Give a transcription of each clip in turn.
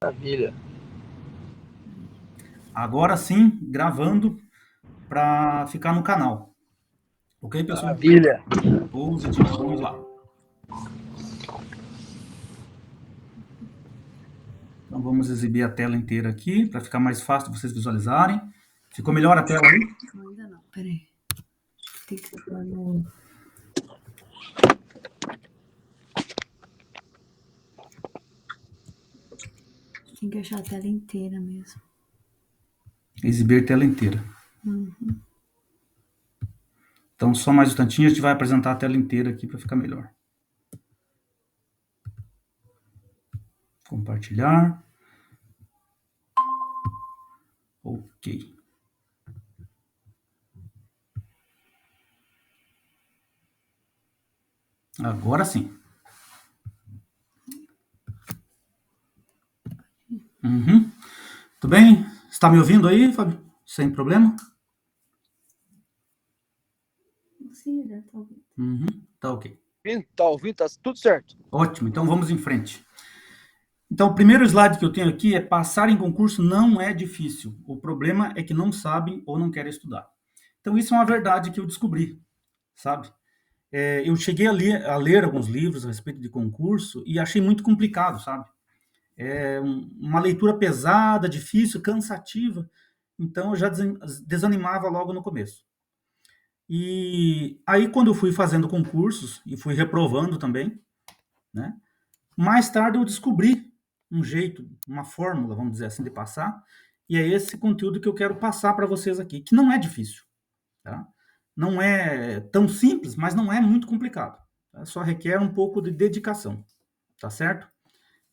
Maravilha. Agora sim, gravando para ficar no canal. Ok, pessoal? Maravilha. Positivo. Vamos lá. Então vamos exibir a tela inteira aqui para ficar mais fácil de vocês visualizarem. Ficou melhor a tela aí? Não, ainda não. Peraí. Tem que pôr no. Tem que achar a tela inteira mesmo. Exibir tela inteira. Uhum. Então só mais um instantinho, a gente vai apresentar a tela inteira aqui para ficar melhor. Compartilhar. Ok. Agora sim. Uhum. Tudo bem? Está me ouvindo aí, Fábio? Sem problema? Sim, já tá ouvindo. Uhum. Tá ok. Tá ouvindo? Tá tudo certo. Ótimo, então vamos em frente. Então, o primeiro slide que eu tenho aqui é passar em concurso não é difícil. O problema é que não sabem ou não querem estudar. Então, isso é uma verdade que eu descobri, sabe? Eu cheguei a ler alguns livros a respeito de concurso e achei muito complicado, sabe? Uma leitura pesada, difícil, cansativa. Então, eu já desanimava logo no começo. E aí, quando eu fui fazendo concursos e fui reprovando também, né? Mais tarde eu descobri um jeito, uma fórmula, vamos dizer assim, de passar, e é esse conteúdo que eu quero passar para vocês aqui, que não é difícil, tá? Não é tão simples, mas não é muito complicado. Tá? Só requer um pouco de dedicação, tá certo?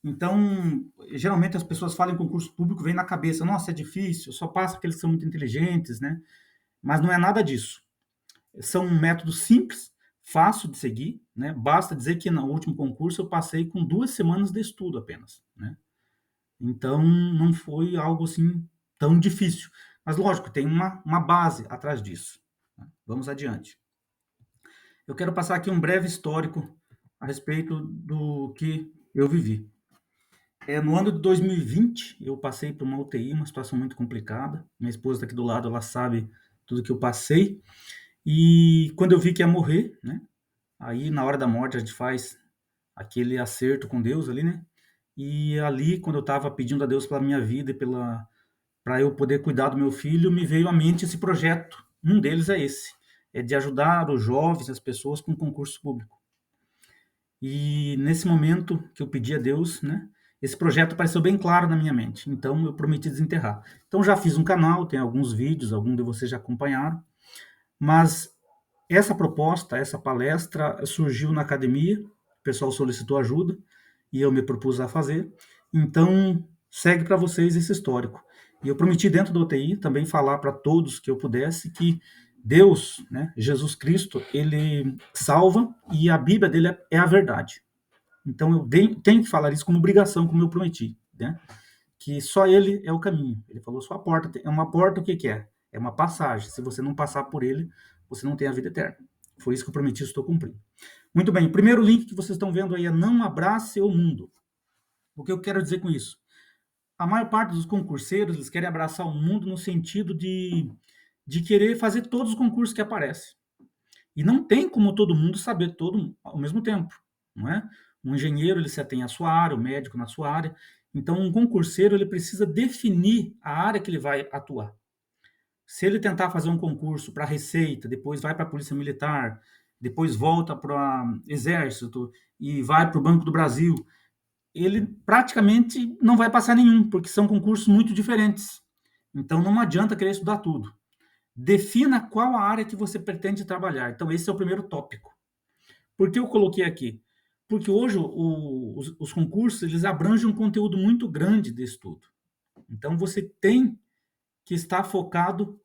Então, geralmente as pessoas falam em concurso público, vem na cabeça, nossa, é difícil, só passa aqueles que são muito inteligentes, né? Mas não é nada disso. São um método simples, fácil de seguir, né? Basta dizer que no último concurso eu passei com 2 semanas de estudo apenas, né? Então não foi algo assim tão difícil. Mas lógico, tem uma base atrás disso. Né? Vamos adiante. Eu quero passar aqui um breve histórico a respeito do que eu vivi. No ano de 2020, eu passei por uma UTI, uma situação muito complicada. Minha esposa está aqui do lado, ela sabe tudo que eu passei. E quando eu vi que ia morrer, né? Aí, na hora da morte, a gente faz aquele acerto com Deus ali, né? E ali, quando eu estava pedindo a Deus pela minha vida e para eu poder cuidar do meu filho, me veio à mente esse projeto. Um deles é esse, é de ajudar os jovens, as pessoas com concurso público. E nesse momento que eu pedi a Deus, né? Esse projeto apareceu bem claro na minha mente. Então eu prometi desenterrar. Então já fiz um canal, tem alguns vídeos, alguns de vocês já acompanharam. Mas essa proposta, essa palestra surgiu na academia, o pessoal solicitou ajuda e eu me propus a fazer. Então, segue para vocês esse histórico. E eu prometi dentro da UTI também falar para todos que eu pudesse que Deus, né, Jesus Cristo, ele salva e a Bíblia dele é a verdade. Então eu tenho que falar isso como obrigação, como eu prometi, né? Que só ele é o caminho. Ele falou, sua porta é uma porta, o que que é? É uma passagem. Se você não passar por ele, você não tem a vida eterna. Foi isso que eu prometi, estou cumprindo. Muito bem, o primeiro link que vocês estão vendo aí é não abrace o mundo. O que eu quero dizer com isso? A maior parte dos concurseiros, eles querem abraçar o mundo no sentido de querer fazer todos os concursos que aparecem. E não tem como todo mundo saber todo ao mesmo tempo, não é? Um engenheiro, ele se atém à sua área, o médico na sua área. Então, um concurseiro, ele precisa definir a área que ele vai atuar. Se ele tentar fazer um concurso para a Receita, depois vai para a Polícia Militar, depois volta para o Exército e vai para o Banco do Brasil, ele praticamente não vai passar nenhum, porque são concursos muito diferentes. Então, não adianta querer estudar tudo. Defina qual a área que você pretende trabalhar. Então, esse é o primeiro tópico. Por que eu coloquei aqui? Porque hoje os concursos eles abrangem um conteúdo muito grande de estudo. Então, você tem que estar focado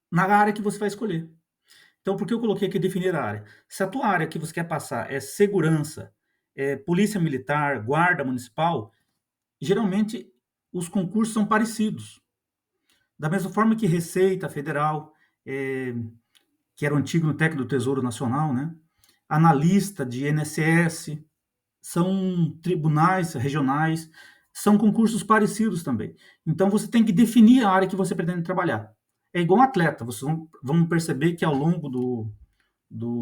na área que você vai escolher. Então, por que eu coloquei aqui definir a área? Se a tua área que você quer passar é segurança, é polícia militar, guarda municipal, geralmente os concursos são parecidos. Da mesma forma que Receita Federal, que era o antigo técnico do Tesouro Nacional, né? Analista de INSS, são tribunais regionais, são concursos parecidos também. Então, você tem que definir a área que você pretende trabalhar. É igual um atleta, vocês vão perceber que ao longo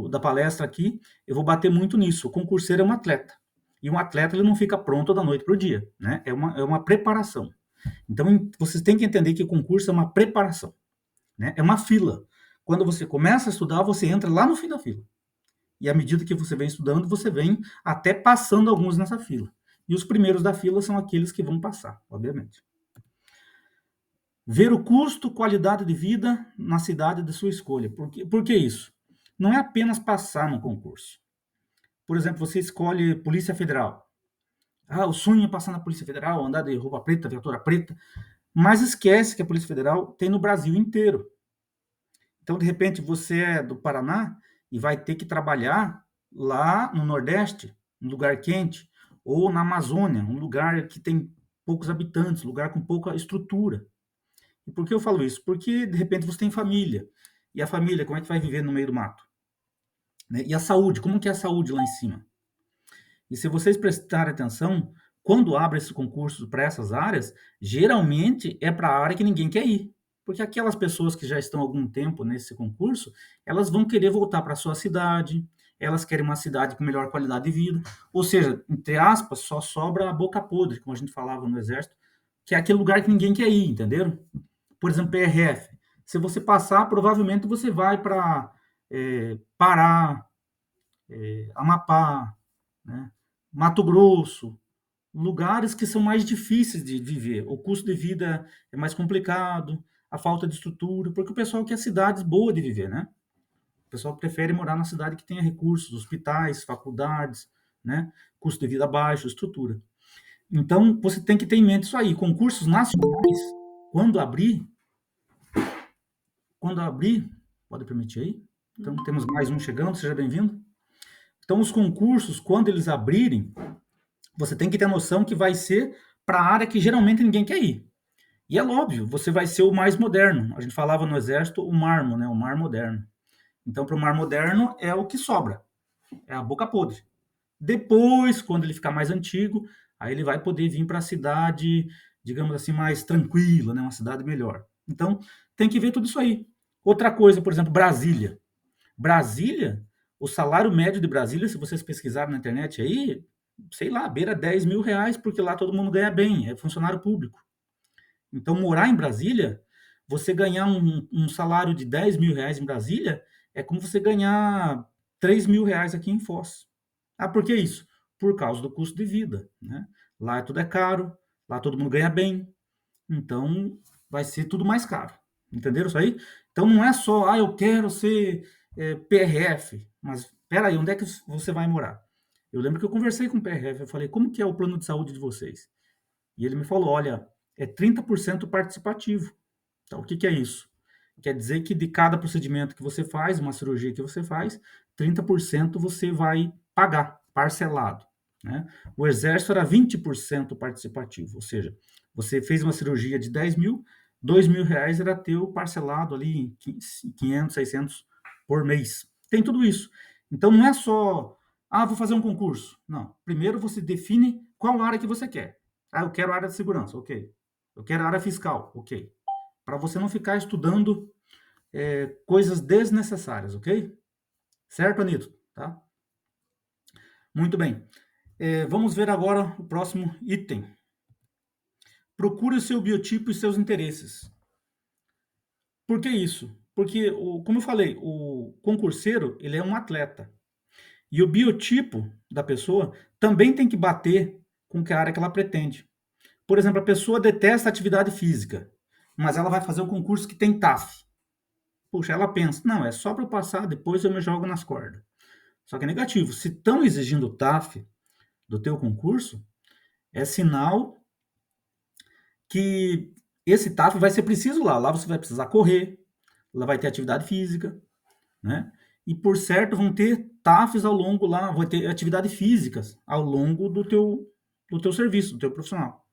da palestra aqui, eu vou bater muito nisso. O concurseiro é um atleta. E um atleta ele não fica pronto da noite para o dia, né? É uma preparação. Então, vocês têm que entender que o concurso é uma preparação, né? É uma fila. Quando você começa a estudar, você entra lá no fim da fila. E à medida que você vem estudando, você vem até passando alguns nessa fila. E os primeiros da fila são aqueles que vão passar, obviamente. Ver o custo, qualidade de vida na cidade de sua escolha. Por que isso? Não é apenas passar no concurso. Por exemplo, você escolhe Polícia Federal. O sonho é passar na Polícia Federal, andar de roupa preta, viatura preta. Mas esquece que a Polícia Federal tem no Brasil inteiro. Então, de repente, você é do Paraná e vai ter que trabalhar lá no Nordeste, um lugar quente, ou na Amazônia, um lugar que tem poucos habitantes, lugar com pouca estrutura. E por que eu falo isso? Porque, de repente, você tem família. E a família, como é que vai viver no meio do mato? Né? E a saúde, como que é a saúde lá em cima? E se vocês prestarem atenção, quando abre esse concurso para essas áreas, geralmente é para a área que ninguém quer ir. Porque aquelas pessoas que já estão há algum tempo nesse concurso, elas vão querer voltar para a sua cidade, elas querem uma cidade com melhor qualidade de vida. Ou seja, entre aspas, só sobra a boca podre, como a gente falava no Exército, que é aquele lugar que ninguém quer ir, entenderam? Por exemplo, PRF. Se você passar, provavelmente você vai para Pará, Amapá, né? Mato Grosso, lugares que são mais difíceis de viver. O custo de vida é mais complicado, a falta de estrutura, porque o pessoal quer cidades boas de viver, né? O pessoal prefere morar na cidade que tenha recursos, hospitais, faculdades, né? Custo de vida baixo, estrutura. Então, você tem que ter em mente isso aí. Concursos nacionais, quando abrir, pode permitir aí? Então, temos mais um chegando, seja bem-vindo. Então, os concursos, quando eles abrirem, você tem que ter noção que vai ser para a área que geralmente ninguém quer ir. E é óbvio, você vai ser o mais moderno. A gente falava no Exército o marmo, né? O mar moderno. Então, para o mar moderno é o que sobra. É a boca podre. Depois, quando ele ficar mais antigo, aí ele vai poder vir para a cidade, digamos assim, mais tranquila, né? Uma cidade melhor. Então, tem que ver tudo isso aí. Outra coisa, por exemplo, Brasília. Brasília, o salário médio de Brasília, se vocês pesquisarem na internet aí, sei lá, beira 10 mil reais, porque lá todo mundo ganha bem, é funcionário público. Então, morar em Brasília, você ganhar um salário de 10 mil reais em Brasília, é como você ganhar 3 mil reais aqui em Foz. Por que isso? Por causa do custo de vida, né? Lá tudo é caro, lá todo mundo ganha bem, então vai ser tudo mais caro. Entenderam isso aí? Então não é só, eu quero ser PRF, mas espera aí, onde é que você vai morar? Eu lembro que eu conversei com o PRF, eu falei, como que é o plano de saúde de vocês? E ele me falou, olha, é 30% participativo. Então, o que que é isso? Quer dizer que de cada procedimento que você faz, uma cirurgia que você faz, 30% você vai pagar, parcelado, né? O Exército era 20% participativo, ou seja, você fez uma cirurgia de 10 mil, 2 mil reais era teu parcelado ali, 500, 600 por mês. Tem tudo isso. Então, não é só, vou fazer um concurso. Não. Primeiro você define qual área que você quer. Eu quero área de segurança, ok. Eu quero área fiscal, ok. Para você não ficar estudando coisas desnecessárias, ok? Certo, Anito? Tá? Muito bem. Vamos ver agora o próximo item. Procure o seu biotipo e seus interesses. Por que isso? Porque, como eu falei, o concurseiro ele é um atleta. E o biotipo da pessoa também tem que bater com a área que ela pretende. Por exemplo, a pessoa detesta atividade física, mas ela vai fazer um concurso que tem TAF. Puxa, ela pensa, não, é só para eu passar, depois eu me jogo nas cordas. Só que é negativo. Se estão exigindo o TAF do teu concurso, é sinal que esse TAF vai ser preciso lá. Lá você vai precisar correr, lá vai ter atividade física, né? E por certo vão ter TAFs ao longo lá, vai ter atividades físicas ao longo do teu serviço, do teu profissional.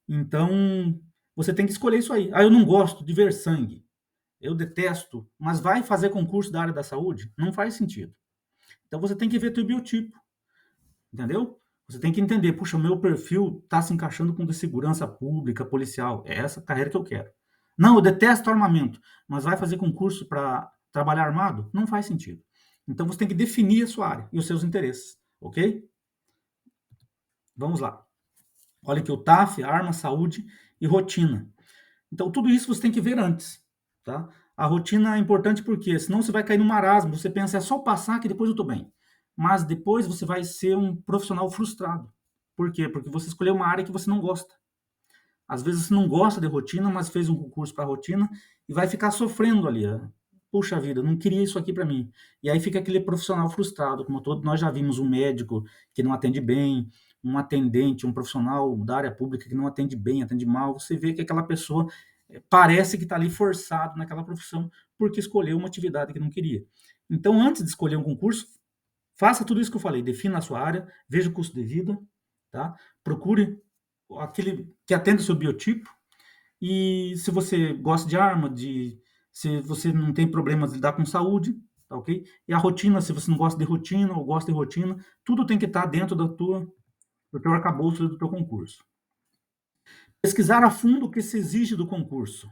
Então, você tem que escolher isso aí. Eu não gosto de ver sangue. Eu detesto, mas vai fazer concurso da área da saúde? Não faz sentido. Então, você tem que ver teu biotipo, entendeu? Você tem que entender, puxa, o meu perfil está se encaixando com o de segurança pública, policial. É essa carreira que eu quero. Não, eu detesto armamento, mas vai fazer concurso para trabalhar armado? Não faz sentido. Então você tem que definir a sua área e os seus interesses, ok? Vamos lá. Olha aqui o TAF, arma, saúde e rotina. Então tudo isso você tem que ver antes, tá? A rotina é importante porque senão você vai cair no marasmo, você pensa, é só passar que depois eu estou bem. Mas depois você vai ser um profissional frustrado. Por quê? Porque você escolheu uma área que você não gosta. Às vezes você não gosta de rotina, mas fez um concurso para rotina e vai ficar sofrendo ali. Puxa vida, não queria isso aqui para mim. E aí fica aquele profissional frustrado, como todos nós já vimos um médico que não atende bem, um atendente, um profissional da área pública que não atende bem, atende mal. Você vê que aquela pessoa parece que está ali forçado naquela profissão porque escolheu uma atividade que não queria. Então, antes de escolher um concurso, faça tudo isso que eu falei, defina a sua área, veja o custo de vida, tá? Procure aquele que atenda o seu biotipo, e se você gosta de arma, se você não tem problemas de lidar com saúde, tá ok? E a rotina, se você não gosta de rotina ou gosta de rotina, tudo tem que estar dentro do teu arcabouço do teu concurso. Pesquisar a fundo o que se exige do concurso.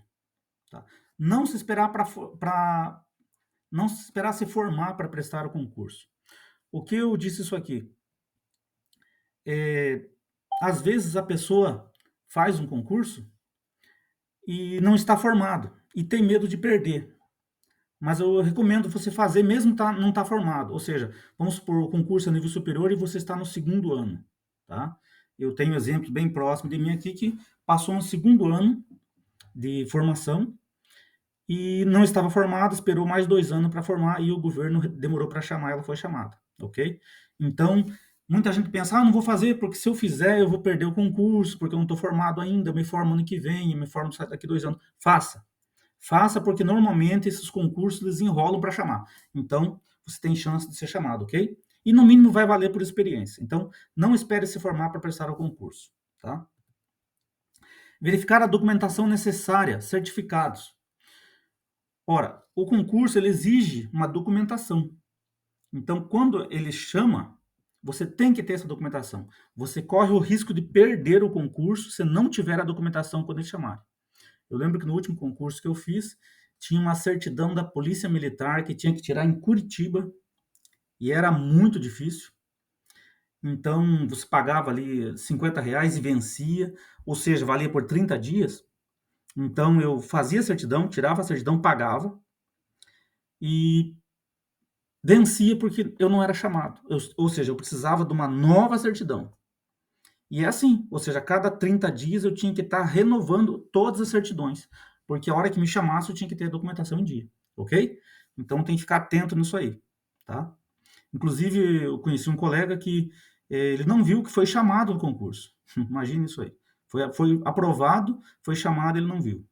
Tá? Não se esperar não se esperar se formar para prestar o concurso. O que eu disse isso aqui? Às vezes a pessoa faz um concurso e não está formado e tem medo de perder. Mas eu recomendo você fazer mesmo não estar formado. Ou seja, vamos supor o concurso a nível superior e você está no segundo ano. Tá? Eu tenho exemplos bem próximos de mim aqui que passou no segundo ano de formação e não estava formado, esperou mais 2 anos para formar e o governo demorou para chamar, ela foi chamada, ok? Então, muita gente pensa, não vou fazer porque se eu fizer eu vou perder o concurso, porque eu não estou formado ainda, eu me formo ano que vem, eu me formo daqui 2 anos. Faça porque normalmente esses concursos eles enrolam para chamar. Então, você tem chance de ser chamado, ok? E no mínimo vai valer por experiência. Então, não espere se formar para prestar o concurso, tá? Verificar a documentação necessária, certificados. Ora, o concurso ele exige uma documentação. Então, quando ele chama, você tem que ter essa documentação. Você corre o risco de perder o concurso se não tiver a documentação quando ele chamar. Eu lembro que no último concurso que eu fiz, tinha uma certidão da Polícia Militar que tinha que tirar em Curitiba e era muito difícil. Então, você pagava ali R$ 50 e vencia, ou seja, valia por 30 dias. Então, eu fazia a certidão, tirava a certidão, pagava e vencia porque eu não era chamado. Ou seja, eu precisava de uma nova certidão. E é assim, ou seja, a cada 30 dias eu tinha que estar renovando todas as certidões, porque a hora que me chamasse eu tinha que ter a documentação em dia, ok? Então tem que ficar atento nisso aí, tá? Inclusive, eu conheci um colega que ele não viu que foi chamado no concurso. Imagina isso aí. Foi aprovado, foi chamado, ele não viu,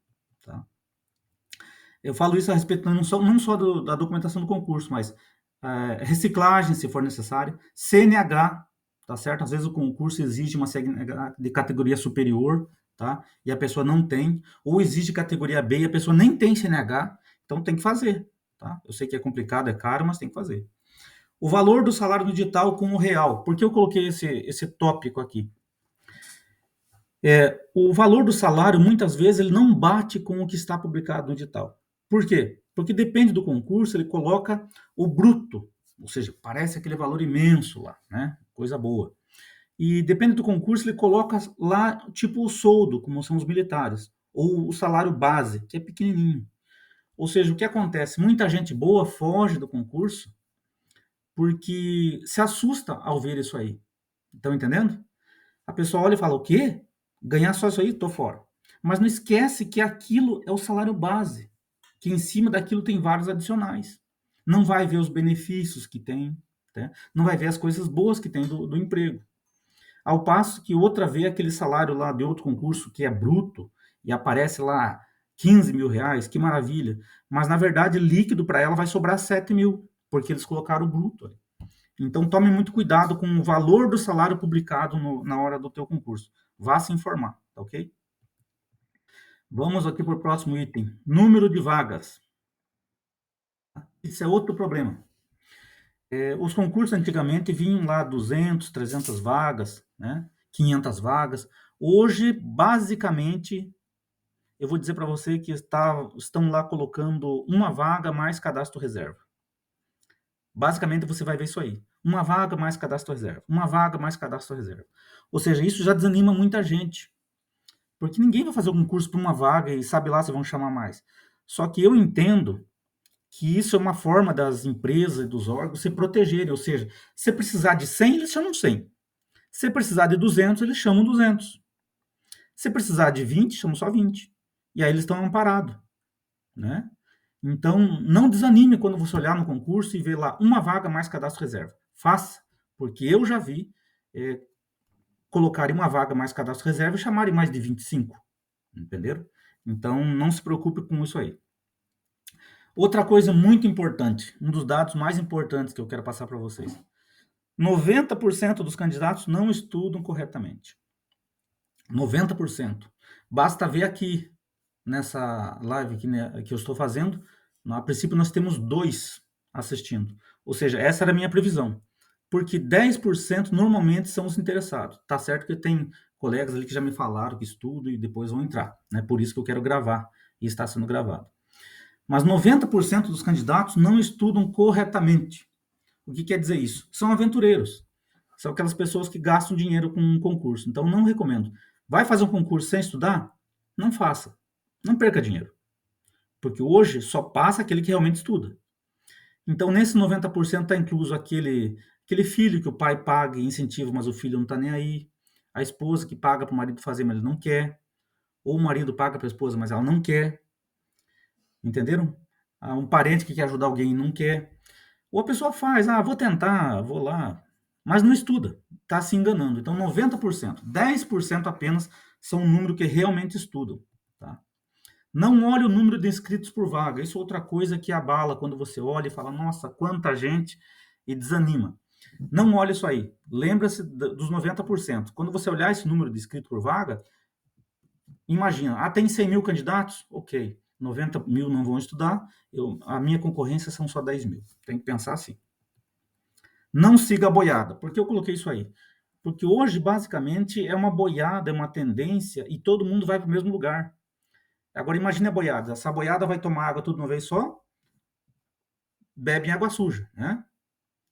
tá? Eu falo isso a respeito não só da documentação do concurso, mas reciclagem, se for necessário, CNH, tá certo? Às vezes o concurso exige uma CNH de categoria superior, tá? E a pessoa não tem, ou exige categoria B e a pessoa nem tem CNH, então tem que fazer, tá? Eu sei que é complicado, é caro, mas tem que fazer. O valor do salário no digital com o real. Por que eu coloquei esse tópico aqui? O valor do salário, muitas vezes, ele não bate com o que está publicado no edital. Por quê? Porque depende do concurso, ele coloca o bruto, ou seja, parece aquele valor imenso lá, né? Coisa boa. E depende do concurso, ele coloca lá, tipo o soldo, como são os militares, ou o salário base, que é pequenininho. Ou seja, o que acontece? Muita gente boa foge do concurso porque se assusta ao ver isso aí. Estão entendendo? A pessoa olha e fala, o quê? Ganhar só isso aí? Tô fora. Mas não esquece que aquilo é o salário base, que em cima daquilo tem vários adicionais. Não vai ver os benefícios que tem, né? Não vai ver as coisas boas que tem do emprego. Ao passo que outra vê aquele salário lá de outro concurso que é bruto e aparece lá 15 mil reais, que maravilha. Mas na verdade líquido para ela vai sobrar 7 mil, porque eles colocaram o bruto. Então tome muito cuidado com o valor do salário publicado na hora do teu concurso. Vá se informar, tá ok? Vamos aqui para o próximo item. Número de vagas. Isso é outro problema. Os concursos antigamente vinham lá 200, 300 vagas, né? 500 vagas. Hoje, basicamente, eu vou dizer para você que estão lá colocando uma vaga mais cadastro reserva. Basicamente, você vai ver isso aí. Uma vaga mais cadastro reserva. Uma vaga mais cadastro reserva. Ou seja, isso já desanima muita gente. Porque ninguém vai fazer um concurso para uma vaga e sabe lá se vão chamar mais. Só que eu entendo que isso é uma forma das empresas e dos órgãos se protegerem. Ou seja, se precisar de 100, eles chamam 100. Se precisar de 200, eles chamam 200. Se precisar de 20, chamam só 20. E aí eles estão amparados, né? Então, não desanime quando você olhar no concurso e ver lá uma vaga mais cadastro reserva. Faça, porque eu já vi colocarem uma vaga mais cadastro reserva e chamarem mais de 25. Entenderam? Então, não se preocupe com isso aí. Outra coisa muito importante, um dos dados mais importantes que eu quero passar para vocês. 90% dos candidatos não estudam corretamente. 90%. Basta ver aqui, nessa live que eu estou fazendo, a princípio nós temos 2 assistindo. Ou seja, essa era a minha previsão. Porque 10% normalmente são os interessados. Tá certo que tem colegas ali que já me falaram que estudam e depois vão entrar, né? Por isso que eu quero gravar e está sendo gravado. Mas 90% dos candidatos não estudam corretamente. O que quer dizer isso? São aventureiros. São aquelas pessoas que gastam dinheiro com um concurso. Então, não recomendo. Vai fazer um concurso sem estudar? Não faça. Não perca dinheiro. Porque hoje só passa aquele que realmente estuda. Então, nesse 90% está incluso aquele filho que o pai paga e incentiva, mas o filho não está nem aí. A esposa que paga para o marido fazer, mas ele não quer. Ou o marido paga para a esposa, mas ela não quer. Entenderam? Um parente que quer ajudar alguém e não quer. Ou a pessoa faz, vou tentar, vou lá, mas não estuda, está se enganando. Então, 90%, 10% apenas são um número que realmente estudam. Tá? Não olhe o número de inscritos por vaga. Isso é outra coisa que abala quando você olha e fala, nossa, quanta gente, e desanima. Não olhe isso aí. Lembra-se dos 90%. Quando você olhar esse número de inscritos por vaga, imagina, tem 100 mil candidatos? Ok. 90 mil não vão estudar, a minha concorrência são só 10 mil. Tem que pensar assim. Não siga a boiada. Por que eu coloquei isso aí? Porque hoje, basicamente, é uma boiada, é uma tendência, e todo mundo vai para o mesmo lugar. Agora, imagine a boiada. Essa boiada vai tomar água tudo de uma vez só, bebe em água suja, né?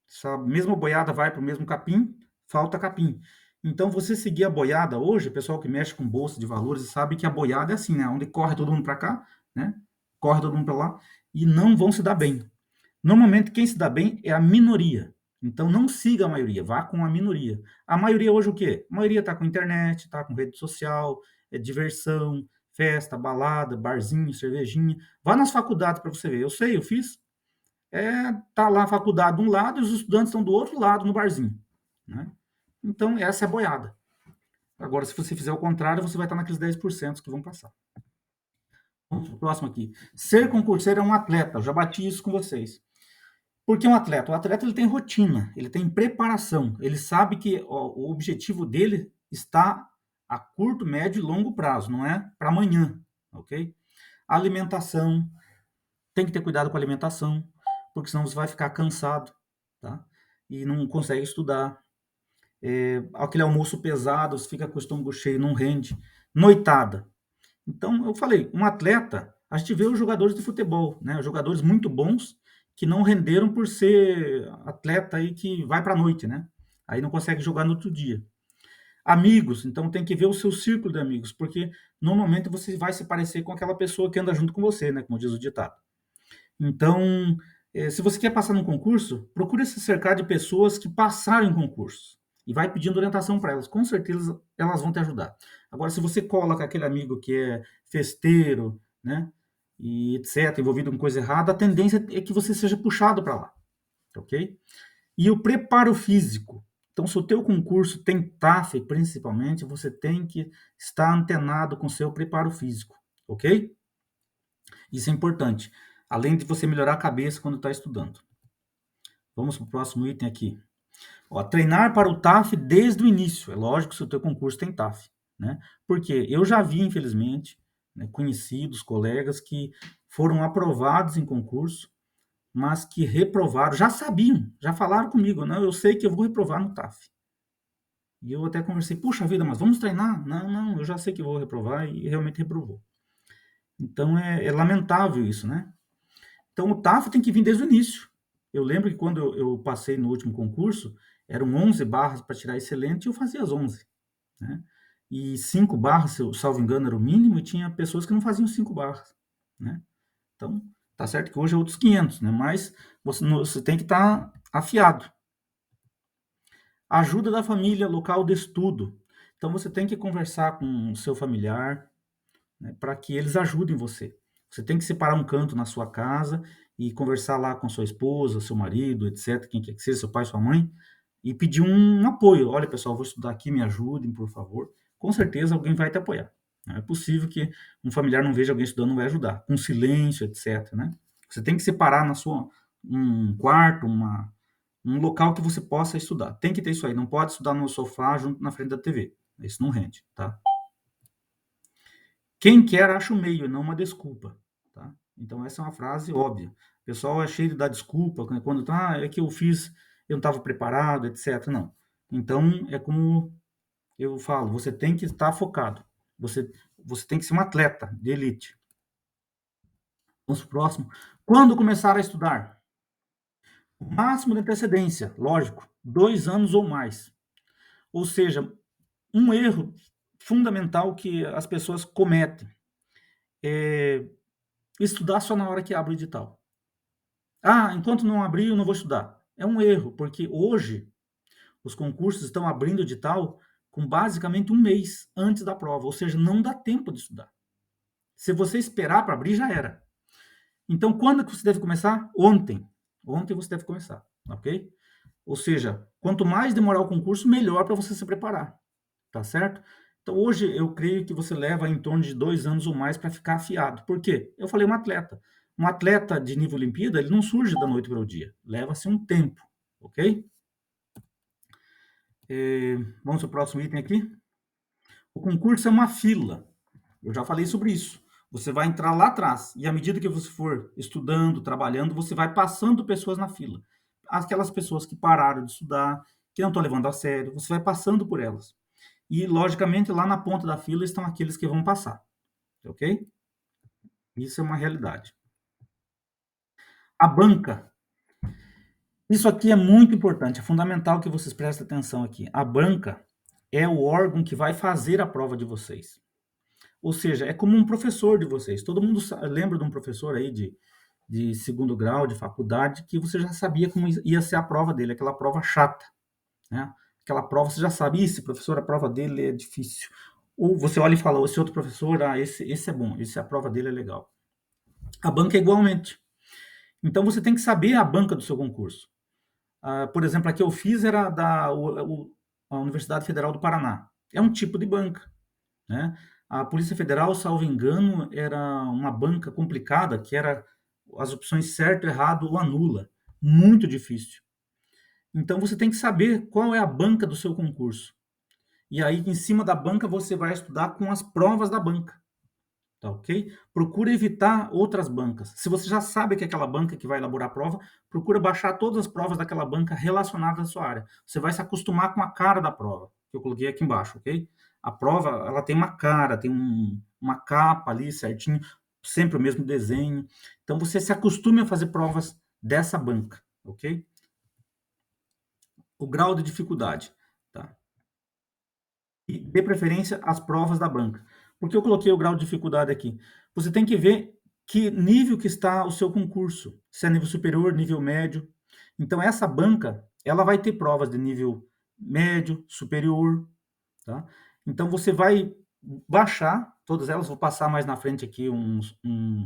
Essa mesma boiada vai para o mesmo capim, falta capim. Então, você seguir a boiada hoje, o pessoal que mexe com bolsa de valores sabe que a boiada é assim, né? Onde corre todo mundo para cá, né? Corre todo mundo para lá, e não vão se dar bem. Normalmente, quem se dá bem é a minoria. Então, não siga a maioria, vá com a minoria. A maioria hoje o quê? A maioria está com internet, está com rede social, diversão, festa, balada, barzinho, cervejinha. Vá nas faculdades para você ver. Eu sei, eu fiz. Tá lá a faculdade de um lado e os estudantes estão do outro lado no barzinho, né? Então, essa é a boiada. Agora, se você fizer o contrário, você vai estar naqueles 10% que vão passar. Vamos para o próximo aqui. Ser concurseiro é um atleta. Eu já bati isso com vocês. Por que um atleta? O atleta ele tem rotina, ele tem preparação. Ele sabe que o objetivo dele está a curto, médio e longo prazo, não é para amanhã, ok? Alimentação. Tem que ter cuidado com a alimentação, porque senão você vai ficar cansado, tá? E não consegue estudar. Aquele almoço pesado, você fica com o estômago cheio, não rende. Noitada. Então, eu falei, um atleta, a gente vê os jogadores de futebol, né? Jogadores muito bons que não renderam por ser atleta aí que vai para a noite, né? Aí não consegue jogar no outro dia. Amigos, então tem que ver o seu círculo de amigos, porque normalmente você vai se parecer com aquela pessoa que anda junto com você, né? Como diz o ditado. Então, se você quer passar num concurso, procure se cercar de pessoas que passaram em concursos e vai pedindo orientação para elas. Com certeza elas vão te ajudar. Agora, se você cola com aquele amigo que é festeiro, né, e etc., envolvido com coisa errada, a tendência é que você seja puxado para lá, ok? E o preparo físico. Então, se o teu concurso tem TAF, principalmente, você tem que estar antenado com o seu preparo físico, ok? Isso é importante. Além de você melhorar a cabeça quando está estudando. Vamos para o próximo item aqui. Treinar para o TAF desde o início. É lógico se o teu concurso tem TAF, né? Porque eu já vi, infelizmente, né, conhecidos, colegas que foram aprovados em concurso, mas que reprovaram, já sabiam, já falaram comigo, não, eu sei que eu vou reprovar no TAF. E eu até conversei, puxa vida, mas vamos treinar? Não, eu já sei que eu vou reprovar e realmente reprovou. Então é lamentável isso, né? Então o TAF tem que vir desde o início. Eu lembro que quando eu passei no último concurso, eram 11 barras para tirar excelente e eu fazia as 11, né? E 5 barras, se eu salvo engano, era o mínimo, e tinha pessoas que não faziam 5 barras, né? Então, tá certo que hoje é outros 500, né? Mas você tem que estar afiado. Ajuda da família, local de estudo. Então, você tem que conversar com o seu familiar, né, para que eles ajudem você. Você tem que separar um canto na sua casa e conversar lá com sua esposa, seu marido, etc., quem quer que seja, seu pai, sua mãe, e pedir um apoio. Olha, pessoal, vou estudar aqui, me ajudem, por favor. Com certeza alguém vai te apoiar. Não é possível que um familiar não veja alguém estudando e não vai ajudar. Com silêncio, etc., né? Você tem que separar um quarto, um local que você possa estudar. Tem que ter isso aí. Não pode estudar no sofá junto na frente da TV. Isso não rende, tá? Quem quer acha o meio, não uma desculpa, tá? Então essa é uma frase óbvia. O pessoal é cheio de dar desculpa quando é que eu fiz, eu não estava preparado, etc. Não. Então é como eu falo, você tem que estar focado. Você tem que ser um atleta de elite. Vamos pro próximo. Quando começar a estudar? O máximo de antecedência, lógico, 2 anos ou mais. Ou seja, um erro fundamental que as pessoas cometem é estudar só na hora que abre o edital. Enquanto não abrir, eu não vou estudar. É um erro, porque hoje os concursos estão abrindo o edital com basicamente um mês antes da prova, ou seja, não dá tempo de estudar. Se você esperar para abrir, já era. Então, quando que você deve começar? Ontem. Ontem você deve começar, ok? Ou seja, quanto mais demorar o concurso, melhor para você se preparar, tá certo? Então, hoje eu creio que você leva em torno de 2 anos ou mais para ficar afiado. Por quê? Eu falei um atleta. Um atleta de nível Olimpíada, ele não surge da noite para o dia. Leva-se um tempo, ok? Vamos para o próximo item aqui. O concurso é uma fila. Eu já falei sobre isso. Você vai entrar lá atrás e à medida que você for estudando, trabalhando, você vai passando pessoas na fila. Aquelas pessoas que pararam de estudar, que não estão levando a sério, você vai passando por elas. E, logicamente, lá na ponta da fila estão aqueles que vão passar. Ok? Isso é uma realidade. A banca. Isso aqui é muito importante, é fundamental que vocês prestem atenção aqui. A banca é o órgão que vai fazer a prova de vocês. Ou seja, é como um professor de vocês. Todo mundo lembra de um professor aí de segundo grau, de faculdade, que você já sabia como ia ser a prova dele, aquela prova chata, né? Aquela prova, você já sabe, esse professor, a prova dele é difícil. Ou você olha e fala, esse outro professor, esse é bom, a prova dele é legal. A banca é igualmente. Então, você tem que saber a banca do seu concurso. Por exemplo, a que eu fiz era a Universidade Federal do Paraná. É um tipo de banca, né? A Polícia Federal, salvo engano, era uma banca complicada, que era as opções certo, errado ou anula. Muito difícil. Então, você tem que saber qual é a banca do seu concurso. E aí, em cima da banca, você vai estudar com as provas da banca. Tá ok? Procura evitar outras bancas. Se você já sabe que é aquela banca que vai elaborar a prova, procura baixar todas as provas daquela banca relacionadas à sua área. Você vai se acostumar com a cara da prova, que eu coloquei aqui embaixo, ok? A prova, ela tem uma cara, tem uma capa ali certinho, sempre o mesmo desenho. Então, você se acostume a fazer provas dessa banca, ok? O grau de dificuldade, tá? E dê preferência às provas da banca. Por que eu coloquei o grau de dificuldade aqui? Você tem que ver que nível que está o seu concurso. Se é nível superior, nível médio. Então, essa banca, ela vai ter provas de nível médio, superior, tá? Então, você vai baixar todas elas. Vou passar mais na frente aqui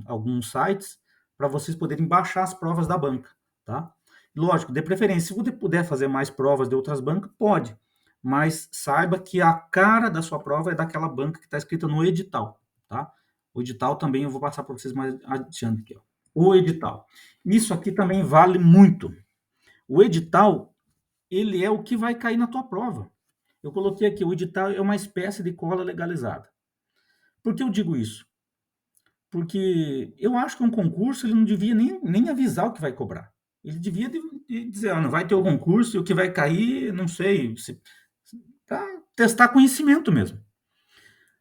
alguns sites para vocês poderem baixar as provas da banca, tá? Lógico, de preferência, se você puder fazer mais provas de outras bancas, pode. Mas saiba que a cara da sua prova é daquela banca que está escrita no edital, tá? O edital também eu vou passar para vocês mais adiante aqui, ó. O edital. Isso aqui também vale muito. O edital, ele é o que vai cair na tua prova. Eu coloquei aqui, o edital é uma espécie de cola legalizada. Por que eu digo isso? Porque eu acho que um concurso ele não devia nem avisar o que vai cobrar. Ele devia de dizer, não vai ter o concurso e o que vai cair, não sei, para testar conhecimento mesmo.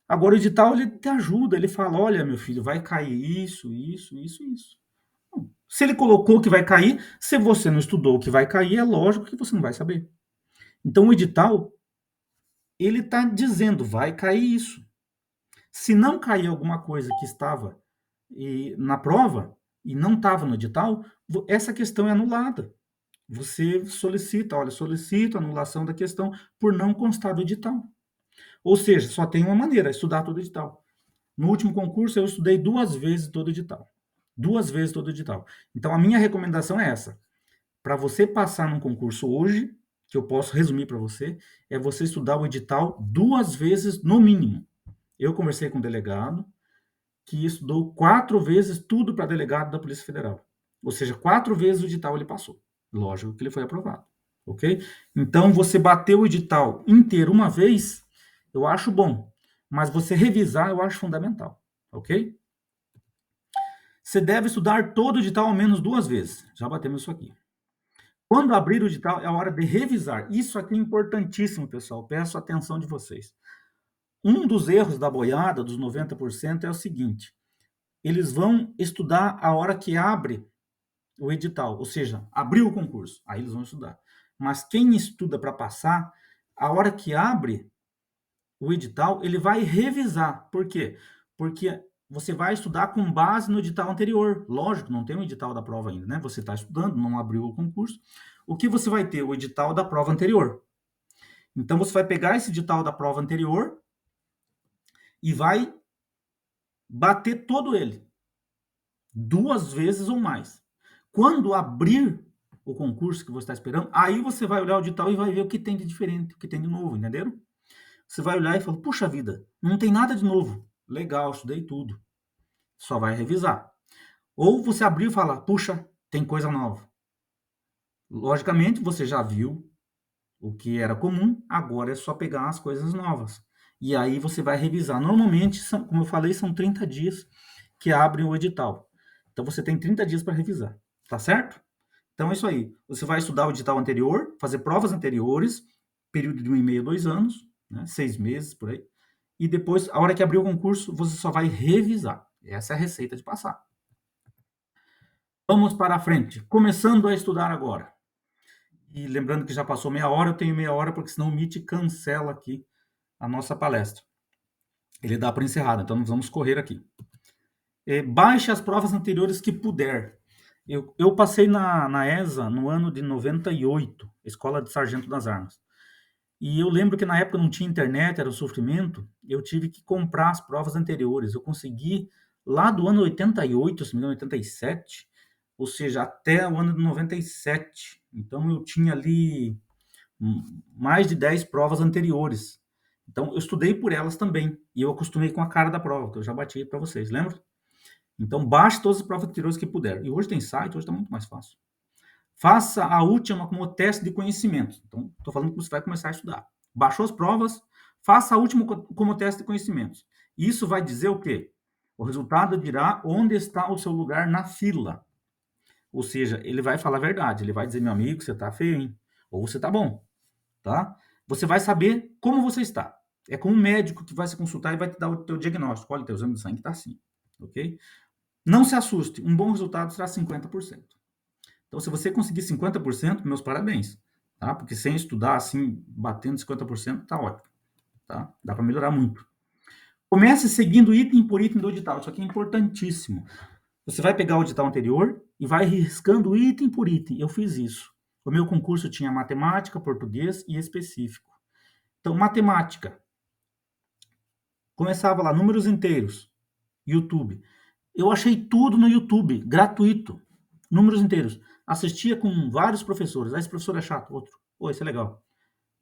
Agora o edital ele te ajuda, ele fala, olha meu filho, vai cair isso, isso, isso, isso. Se ele colocou que vai cair, se você não estudou o que vai cair, é lógico que você não vai saber. Então o edital ele está dizendo, vai cair isso. Se não cair alguma coisa que estava na prova e não estava no edital, essa questão é anulada. Você solicita, olha, solicito a anulação da questão por não constar do edital. Ou seja, só tem uma maneira, estudar todo o edital. No último concurso, eu estudei 2 vezes todo o edital. 2 vezes todo o edital. Então, a minha recomendação é essa. Para você passar num concurso hoje, que eu posso resumir para você, é você estudar o edital 2 vezes no mínimo. Eu conversei com um delegado que estudou 4 vezes tudo para delegado da Polícia Federal. Ou seja, 4 vezes o edital ele passou. Lógico que ele foi aprovado. Ok? Então, você bateu o edital inteiro uma vez, eu acho bom. Mas você revisar, eu acho fundamental. Ok? Você deve estudar todo o edital ao menos 2 vezes. Já batemos isso aqui. Quando abrir o edital, é a hora de revisar. Isso aqui é importantíssimo, pessoal. Peço a atenção de vocês. Um dos erros da boiada, dos 90%, é o seguinte. Eles vão estudar a hora que abre o edital, ou seja, abriu o concurso, aí eles vão estudar. Mas quem estuda para passar, a hora que abre o edital, ele vai revisar. Por quê? Porque você vai estudar com base no edital anterior. Lógico, não tem o edital da prova ainda, né? Você está estudando, não abriu o concurso. O que você vai ter? O edital da prova anterior. Então, você vai pegar esse edital da prova anterior e vai bater todo ele. 2 vezes ou mais. Quando abrir o concurso que você está esperando, aí você vai olhar o edital e vai ver o que tem de diferente, o que tem de novo, entenderam? Você vai olhar e fala, puxa vida, não tem nada de novo. Legal, estudei tudo. Só vai revisar. Ou você abriu e fala, puxa, tem coisa nova. Logicamente, você já viu o que era comum, agora é só pegar as coisas novas. E aí você vai revisar. Normalmente, como eu falei, são 30 dias que abrem o edital. Então, você tem 30 dias para revisar. Tá certo? Então, é isso aí. Você vai estudar o edital anterior, fazer provas anteriores, período de 1,5 a 2 anos, né, 6 meses, por aí. E depois, a hora que abrir o concurso, você só vai revisar. Essa é a receita de passar. Vamos para a frente. Começando a estudar agora. E lembrando que já passou meia hora, eu tenho meia hora, porque senão o Meet cancela aqui a nossa palestra. Ele dá para encerrar, então nós vamos correr aqui. Baixe as provas anteriores que puder. Eu passei na ESA no ano de 98, Escola de Sargento das Armas. E eu lembro que na época não tinha internet, era um sofrimento, eu tive que comprar as provas anteriores. Eu consegui lá do ano 88, se não me engano, 87, ou seja, até o ano de 97. Então eu tinha ali mais de 10 provas anteriores. Então eu estudei por elas também. E eu acostumei com a cara da prova, que eu já bati para vocês, lembra? Então baixe todas as provas anteriores que puder. E hoje tem site, hoje está muito mais fácil. Faça a última como teste de conhecimento. Então, estou falando que você vai começar a estudar. Baixou as provas, faça a última como teste de conhecimentos. Isso vai dizer o quê? O resultado dirá onde está o seu lugar na fila. Ou seja, ele vai falar a verdade. Ele vai dizer, meu amigo, você está feio, hein? Ou você está bom. Tá? Você vai saber como você está. É como um médico que vai se consultar e vai te dar o teu diagnóstico. Olha, teu exame de sangue está assim. Ok? Não se assuste. Um bom resultado será 50%. Então, se você conseguir 50%, meus parabéns, tá? Porque sem estudar, assim, batendo 50%, tá ótimo, tá? Dá para melhorar muito. Comece seguindo item por item do edital. Isso aqui é importantíssimo. Você vai pegar o edital anterior e vai riscando item por item. Eu fiz isso. O meu concurso tinha matemática, português e específico. Então, matemática. Começava lá, números inteiros, YouTube. Eu achei tudo no YouTube, gratuito. Números inteiros. Assistia com vários professores. Esse professor é chato, outro. Esse é legal.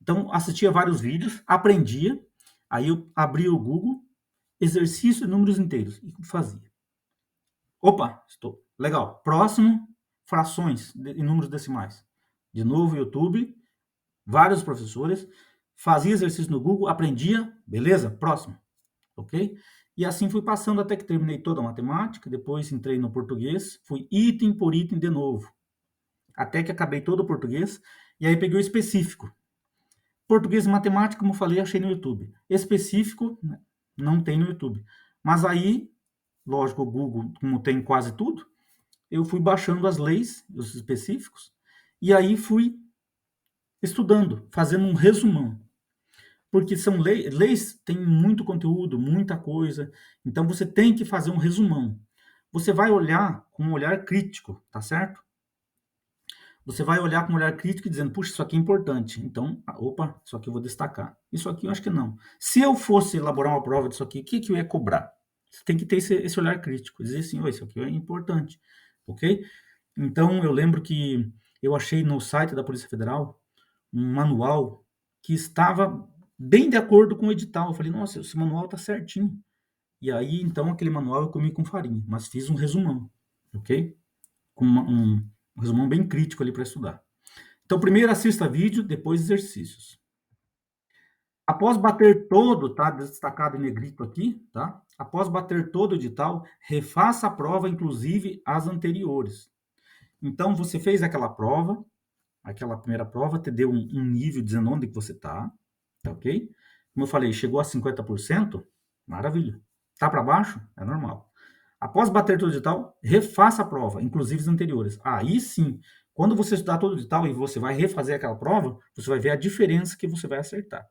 Então, assistia vários vídeos, aprendia. Aí eu abria o Google, exercício de números inteiros. E fazia. Opa, estou. Legal. Próximo, frações em números decimais. De novo, YouTube, vários professores. Fazia exercício no Google, aprendia. Beleza? Próximo. Ok? E assim fui passando até que terminei toda a matemática, depois entrei no português, fui item por item de novo, até que acabei todo o português, e aí peguei o específico. Português e matemática, como eu falei, achei no YouTube. Específico, não tem no YouTube. Mas aí, lógico, o Google, como tem quase tudo, eu fui baixando as leis, os específicos, e aí fui estudando, fazendo um resumão. Porque são leis têm muito conteúdo, muita coisa, então você tem que fazer um resumão. Você vai olhar com um olhar crítico, tá certo? Você vai olhar com um olhar crítico e dizendo, puxa, isso aqui é importante. Então, opa, isso aqui eu vou destacar. Isso aqui eu acho que não. Se eu fosse elaborar uma prova disso aqui, o que eu ia cobrar? Você tem que ter esse olhar crítico, dizer assim, isso aqui é importante, ok? Então, eu lembro que eu achei no site da Polícia Federal um manual que estava bem de acordo com o edital. Eu falei, nossa, esse manual tá certinho. E aí, então, aquele manual eu comi com farinha, mas fiz um resumão, ok? Com um resumão bem crítico ali para estudar. Então, primeiro assista vídeo, depois exercícios. Após bater todo, tá destacado em negrito aqui, tá? Após bater todo o edital, refaça a prova, inclusive as anteriores. Então, você fez aquela primeira prova, te deu um nível dizendo onde que você tá ok? Como eu falei, chegou a 50%, maravilha. Tá para baixo? É normal. Após bater todo o edital, refaça a prova, inclusive as anteriores. Aí sim, quando você estudar todo o edital e você vai refazer aquela prova, você vai ver a diferença que você vai acertar,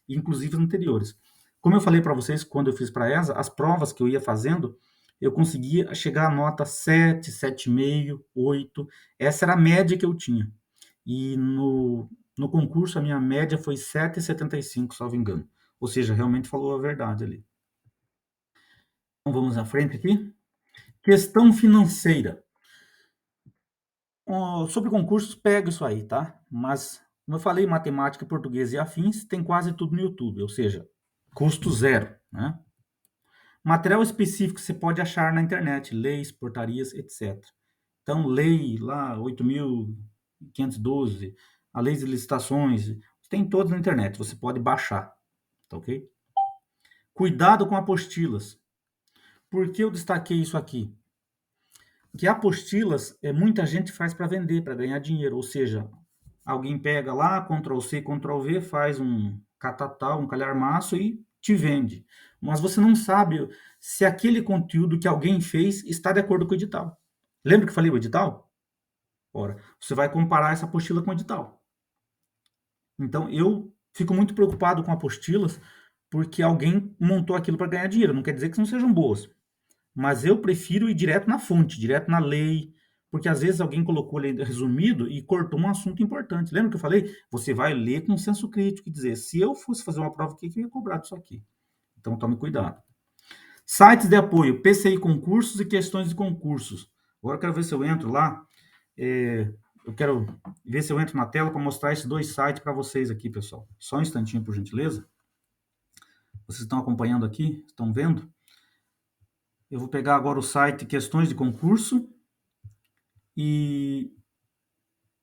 inclusive as anteriores. Como eu falei para vocês, quando eu fiz para a ESA, as provas que eu ia fazendo, eu conseguia chegar a nota 7, 7,5, 8. Essa era a média que eu tinha. E no concurso, a minha média foi 7,75, salvo engano. Ou seja, realmente falou a verdade ali. Então, vamos à frente aqui. Questão financeira. Sobre concursos, pega isso aí, tá? Mas, como eu falei, matemática, português e afins, tem quase tudo no YouTube, ou seja, custo zero, né? Material específico você pode achar na internet, leis, portarias, etc. Então, lei lá, 8.512, a lei de licitações, tem todas na internet, você pode baixar, tá ok? Cuidado com apostilas. Por que eu destaquei isso aqui? Porque apostilas, muita gente faz para vender, para ganhar dinheiro, ou seja, alguém pega lá, Ctrl+C, Ctrl+V, faz um catatal, um calhamaço e te vende. Mas você não sabe se aquele conteúdo que alguém fez está de acordo com o edital. Lembra que eu falei o edital? Ora, você vai comparar essa apostila com o edital. Então, eu fico muito preocupado com apostilas, porque alguém montou aquilo para ganhar dinheiro. Não quer dizer que não sejam boas. Mas eu prefiro ir direto na fonte, direto na lei, porque às vezes alguém colocou ali resumido e cortou um assunto importante. Lembra que eu falei? Você vai ler com senso crítico e dizer, se eu fosse fazer uma prova, o que eu ia cobrar disso aqui? Então, tome cuidado. Sites de apoio, PCI concursos e questões de concursos. Agora eu quero ver se eu entro lá. Eu quero ver se eu entro na tela para mostrar esses dois sites para vocês aqui, pessoal. Só um instantinho, por gentileza. Vocês estão acompanhando aqui? Estão vendo? Eu vou pegar agora o site Questões de Concurso e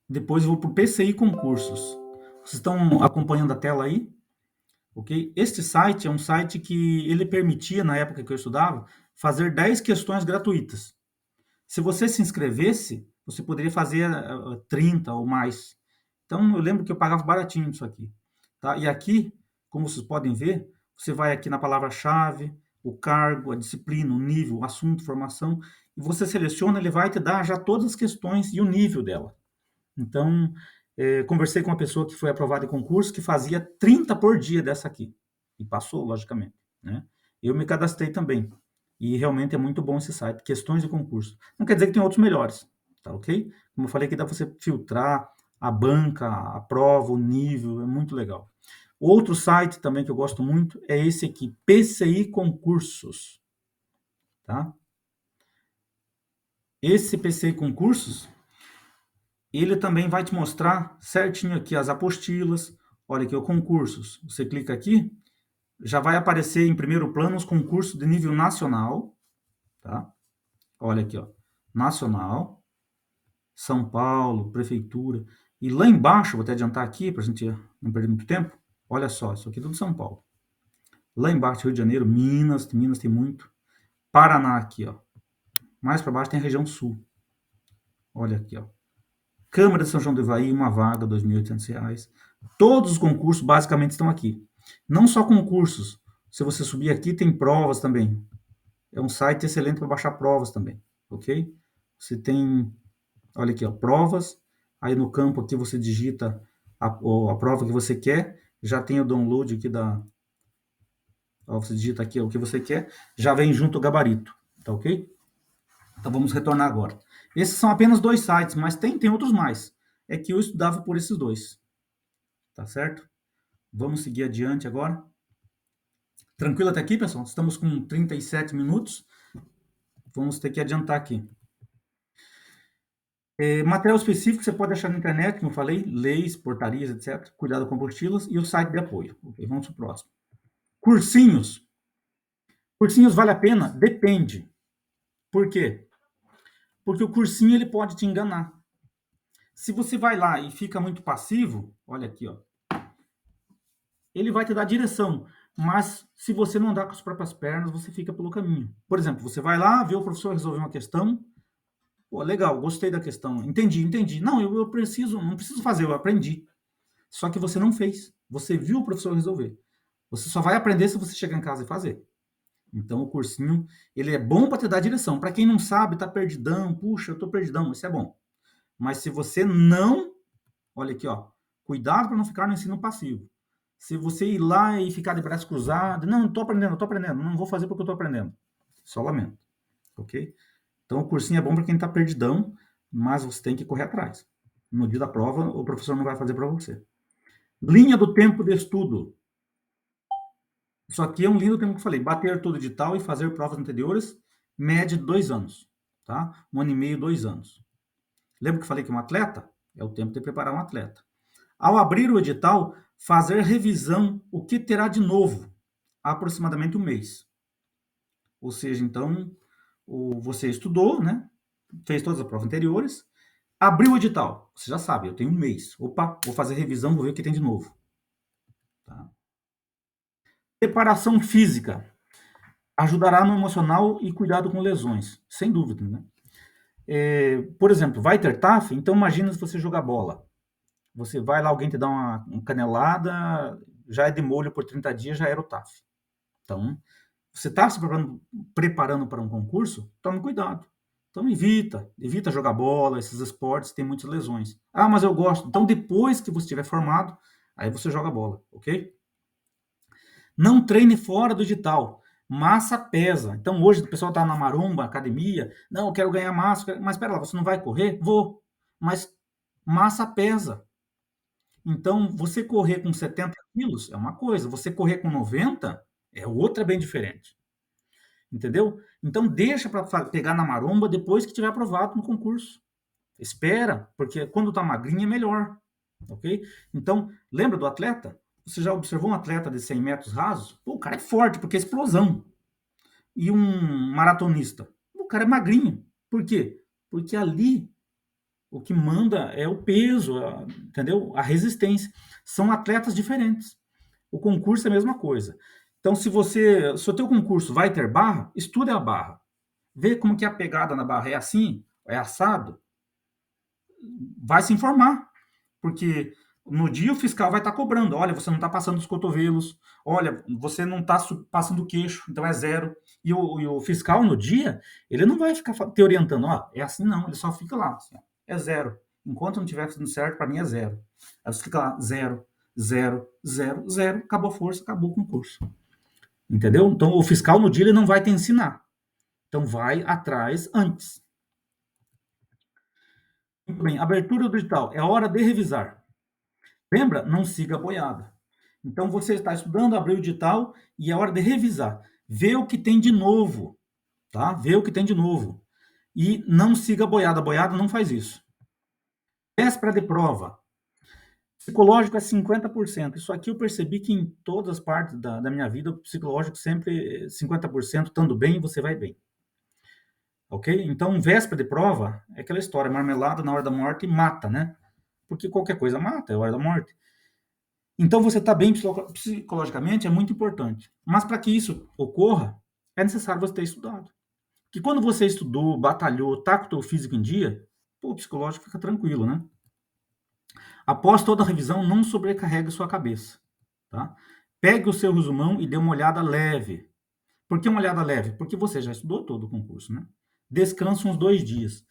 depois eu vou para o PCI Concursos. Vocês estão acompanhando a tela aí? Ok? Este site é um site que ele permitia, na época que eu estudava, fazer 10 questões gratuitas. Se você se inscrevesse, você poderia fazer 30 ou mais. Então, eu lembro que eu pagava baratinho isso aqui. Tá? E aqui, como vocês podem ver, você vai aqui na palavra-chave, o cargo, a disciplina, o nível, o assunto, formação, e você seleciona, ele vai te dar já todas as questões e o nível dela. Então, conversei com uma pessoa que foi aprovada em concurso, que fazia 30 por dia dessa aqui. E passou, logicamente. Né? Eu me cadastrei também. E realmente é muito bom esse site, Questões de Concurso. Não quer dizer que tem outros melhores, tá ok? Como eu falei, que dá para você filtrar a banca, a prova, o nível, é muito legal. Outro site também que eu gosto muito é esse aqui, PCI Concursos. Tá? Esse PCI Concursos, ele também vai te mostrar certinho aqui as apostilas. Olha aqui, o concursos. Você clica aqui, já vai aparecer em primeiro plano os concursos de nível nacional. Tá? Olha aqui, ó, nacional, São Paulo, prefeitura. E lá embaixo, vou até adiantar aqui para a gente não perder muito tempo. Olha só, isso aqui é tudo São Paulo. Lá embaixo, Rio de Janeiro, Minas tem muito. Paraná aqui, ó. Mais para baixo tem a região sul. Olha aqui, ó. Câmara de São João do Ivaí, uma vaga, R$ 2.800. Todos os concursos basicamente estão aqui. Não só concursos. Se você subir aqui, tem provas também. É um site excelente para baixar provas também, ok? Você tem, olha aqui, ó, provas. Aí no campo aqui você digita a prova que você quer. Já tem o download aqui da... Ó, você digita aqui o que você quer. Já vem junto o gabarito, tá ok? Então vamos retornar agora. Esses são apenas 2 sites, mas tem outros mais. É que eu estudava por esses 2. Tá certo? Vamos seguir adiante agora. Tranquilo até aqui, pessoal? Estamos com 37 minutos. Vamos ter que adiantar aqui. Material específico você pode achar na internet, como eu falei, leis, portarias, etc. Cuidado com apostilas e o site de apoio. Okay, vamos para o próximo. Cursinhos. Cursinhos vale a pena? Depende. Por quê? Porque o cursinho ele pode te enganar. Se você vai lá e fica muito passivo, olha aqui, ó, ele vai te dar direção, mas se você não andar com as próprias pernas, você fica pelo caminho. Por exemplo, você vai lá, vê o professor resolver uma questão, pô, legal, gostei da questão, entendi. Não, eu não preciso fazer, eu aprendi. Só que você não fez, você viu o professor resolver. Você só vai aprender se você chegar em casa e fazer. Então, o cursinho, ele é bom para te dar direção. Para quem não sabe, tá perdidão, puxa, eu tô perdidão, isso é bom. Mas se você não, olha aqui, ó, cuidado para não ficar no ensino passivo. Se você ir lá e ficar de braço cruzado, não, estou aprendendo, não vou fazer porque eu estou aprendendo. Só lamento, ok? Então, o cursinho é bom para quem está perdidão, mas você tem que correr atrás. No dia da prova, o professor não vai fazer para você. Linha do tempo de estudo. Isso aqui é um lindo tempo que eu falei. Bater todo edital e fazer provas anteriores, média de 2 anos. Tá? 1 ano e meio, 2 anos. Lembra que eu falei que um atleta? É o tempo de preparar um atleta. Ao abrir o edital, fazer revisão, o que terá de novo? Aproximadamente um mês. Ou seja, então, você estudou, né? Fez todas as provas anteriores, abriu o edital. Você já sabe, eu tenho um mês. Opa, vou fazer revisão, vou ver o que tem de novo. Tá? Preparação física. Ajudará no emocional e cuidado com lesões. Sem dúvida, né? Por exemplo, vai ter TAF? Então imagina se você jogar bola. Você vai lá, alguém te dá uma canelada, já é de molho por 30 dias, já era o TAF. Então, você está se preparando para um concurso, tome cuidado. Então, evita jogar bola, esses esportes, tem muitas lesões. Ah, mas eu gosto. Então, depois que você estiver formado, aí você joga bola, ok? Não treine fora do digital. Massa pesa. Então, hoje o pessoal está na maromba, academia. Não, eu quero ganhar massa. Mas espera lá, você não vai correr? Vou. Mas massa pesa. Então, você correr com 70 quilos é uma coisa, você correr com 90 é outra bem diferente. Entendeu? Então, deixa para pegar na maromba depois que tiver aprovado no concurso. Espera, porque quando tá magrinho é melhor. Ok? Então, lembra do atleta? Você já observou um atleta de 100 metros rasos? Pô, o cara é forte, porque é explosão. E um maratonista? O cara é magrinho. Por quê? Porque ali o que manda é o peso, entendeu? A resistência. São atletas diferentes. O concurso é a mesma coisa. Então, se o teu concurso vai ter barra, estuda a barra. Vê como que é a pegada na barra. É assim? É assado? Vai se informar. Porque no dia o fiscal vai estar cobrando. Olha, você não está passando os cotovelos. Olha, você não está passando o queixo, então é 0. E o fiscal no dia, ele não vai ficar te orientando. Ó, é assim não, ele só fica lá. Assim, ó, é 0. Enquanto não estiver fazendo certo, para mim é 0. Aí você fica lá, 0, 0, 0, 0. Acabou a força, acabou o concurso. Entendeu? Então, o fiscal no dia ele não vai te ensinar. Então, vai atrás antes. Muito bem, abertura do edital. É hora de revisar. Lembra? Não siga a boiada. Então, você está estudando, abriu o edital e é hora de revisar. Vê o que tem de novo. Tá? Vê o que tem de novo. E não siga a boiada. A boiada não faz isso. Véspera de prova. Psicológico é 50%. Isso aqui eu percebi que em todas as partes da minha vida, o psicológico sempre 50%, estando bem, você vai bem. Ok? Então, véspera de prova é aquela história, marmelada na hora da morte mata, né? Porque qualquer coisa mata, é a hora da morte. Então, você estar bem psicologicamente é muito importante. Mas para que isso ocorra, é necessário você ter estudado. Que quando você estudou, batalhou, tá com o teu físico em dia, o psicológico fica tranquilo, né? Após toda a revisão, não sobrecarregue sua cabeça, tá? Pegue o seu resumão e dê uma olhada leve. Por que uma olhada leve? Porque você já estudou todo o concurso, né? Descansa uns 2 dias.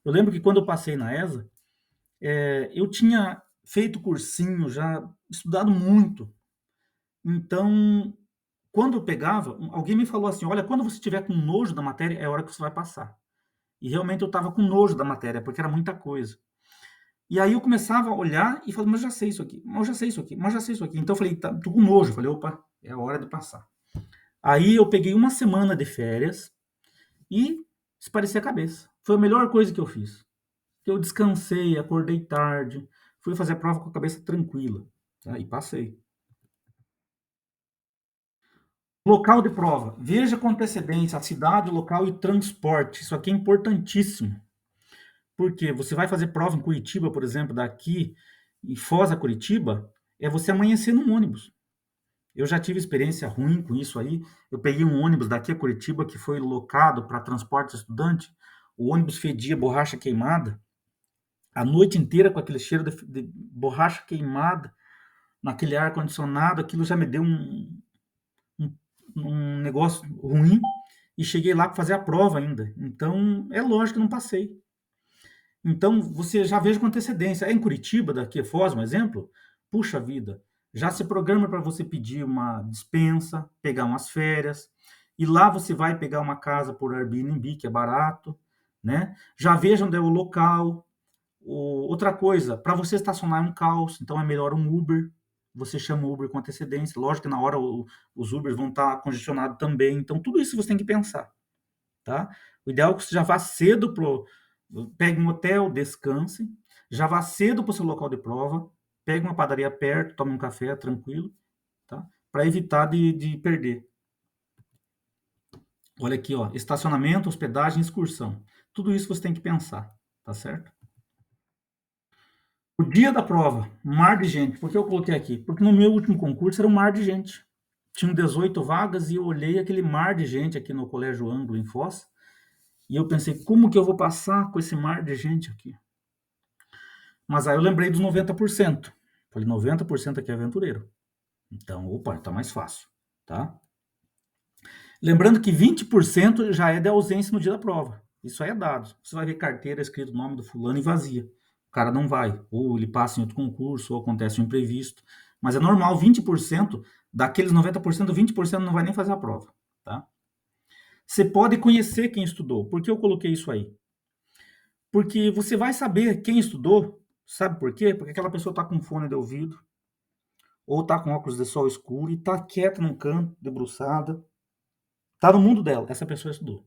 Eu lembro que quando eu passei na ESA, eu tinha feito cursinho, já estudado muito. Então, quando eu pegava, alguém me falou assim, olha, quando você estiver com nojo da matéria, é a hora que você vai passar. E realmente eu estava com nojo da matéria, porque era muita coisa. E aí eu começava a olhar e falava, mas eu já sei isso aqui, mas eu já sei isso aqui, mas eu já sei isso aqui. Então eu falei, tá, tô com nojo. Eu falei, opa, é a hora de passar. Aí eu peguei uma semana de férias e espareci a cabeça. Foi a melhor coisa que eu fiz. Eu descansei, acordei tarde, fui fazer a prova com a cabeça tranquila, tá? E passei. Local de prova. Veja com antecedência a cidade, local e transporte. Isso aqui é importantíssimo. Porque você vai fazer prova em Curitiba, por exemplo, daqui em Foz a Curitiba, é você amanhecer num ônibus. Eu já tive experiência ruim com isso aí. Eu peguei um ônibus daqui a Curitiba que foi locado para transporte estudante. O ônibus fedia borracha queimada. A noite inteira com aquele cheiro de borracha queimada, naquele ar-condicionado, aquilo já me deu um negócio ruim. E cheguei lá para fazer a prova ainda. Então, é lógico que não passei. Então, você já veja com antecedência. É em Curitiba, daqui a Foz, um exemplo? Puxa vida, já se programa para você pedir uma dispensa, pegar umas férias, e lá você vai pegar uma casa por Airbnb, que é barato, né? Já veja onde é o local. Outra coisa, para você estacionar é um caos, então é melhor um Uber. Você chama o Uber com antecedência. Lógico que na hora os Ubers vão estar congestionados também. Então, tudo isso você tem que pensar, tá? O ideal é que você já vá cedo pegue um hotel, descanse, já vá cedo para o seu local de prova, pegue uma padaria perto, tome um café tranquilo, tá? Para evitar de perder. Olha aqui, ó, estacionamento, hospedagem, excursão. Tudo isso você tem que pensar, tá certo? O dia da prova, um mar de gente. Por que eu coloquei aqui? Porque no meu último concurso era um mar de gente. Tinham 18 vagas e eu olhei aquele mar de gente aqui no Colégio Ângulo, em Foz, e eu pensei, como que eu vou passar com esse mar de gente aqui? Mas aí eu lembrei dos 90%. Falei, 90% aqui é aventureiro. Então, opa, tá mais fácil, tá? Lembrando que 20% já é de ausência no dia da prova. Isso aí é dado. Você vai ver carteira escrito o nome do fulano e vazia. O cara não vai. Ou ele passa em outro concurso, ou acontece um imprevisto. Mas é normal, 20%, daqueles 90%, 20% não vai nem fazer a prova, tá? Você pode conhecer quem estudou. Por que eu coloquei isso aí? Porque você vai saber quem estudou, sabe por quê? Porque aquela pessoa está com fone de ouvido, ou está com óculos de sol escuro e está quieta num canto, debruçada. Está no mundo dela, essa pessoa estudou.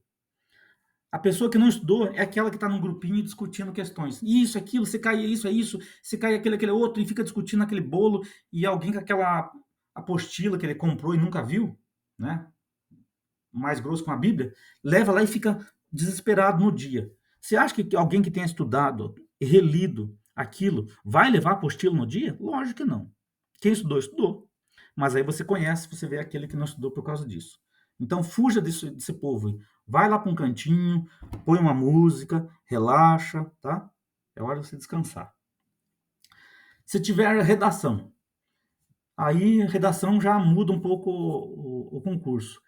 A pessoa que não estudou é aquela que está num grupinho discutindo questões. Isso, aquilo, se cai isso, é isso, se cai aquele outro, e fica discutindo aquele bolo, e alguém com aquela apostila que ele comprou e nunca viu, né? Mais grosso com a Bíblia, leva lá e fica desesperado no dia. Você acha que alguém que tenha estudado, relido aquilo, vai levar a apostila no dia? Lógico que não. Quem estudou, estudou. Mas aí você conhece, você vê aquele que não estudou por causa disso. Então fuja desse povo. Vai lá para um cantinho, põe uma música, relaxa, tá? É hora de você descansar. Se tiver redação, aí a redação já muda um pouco o concurso.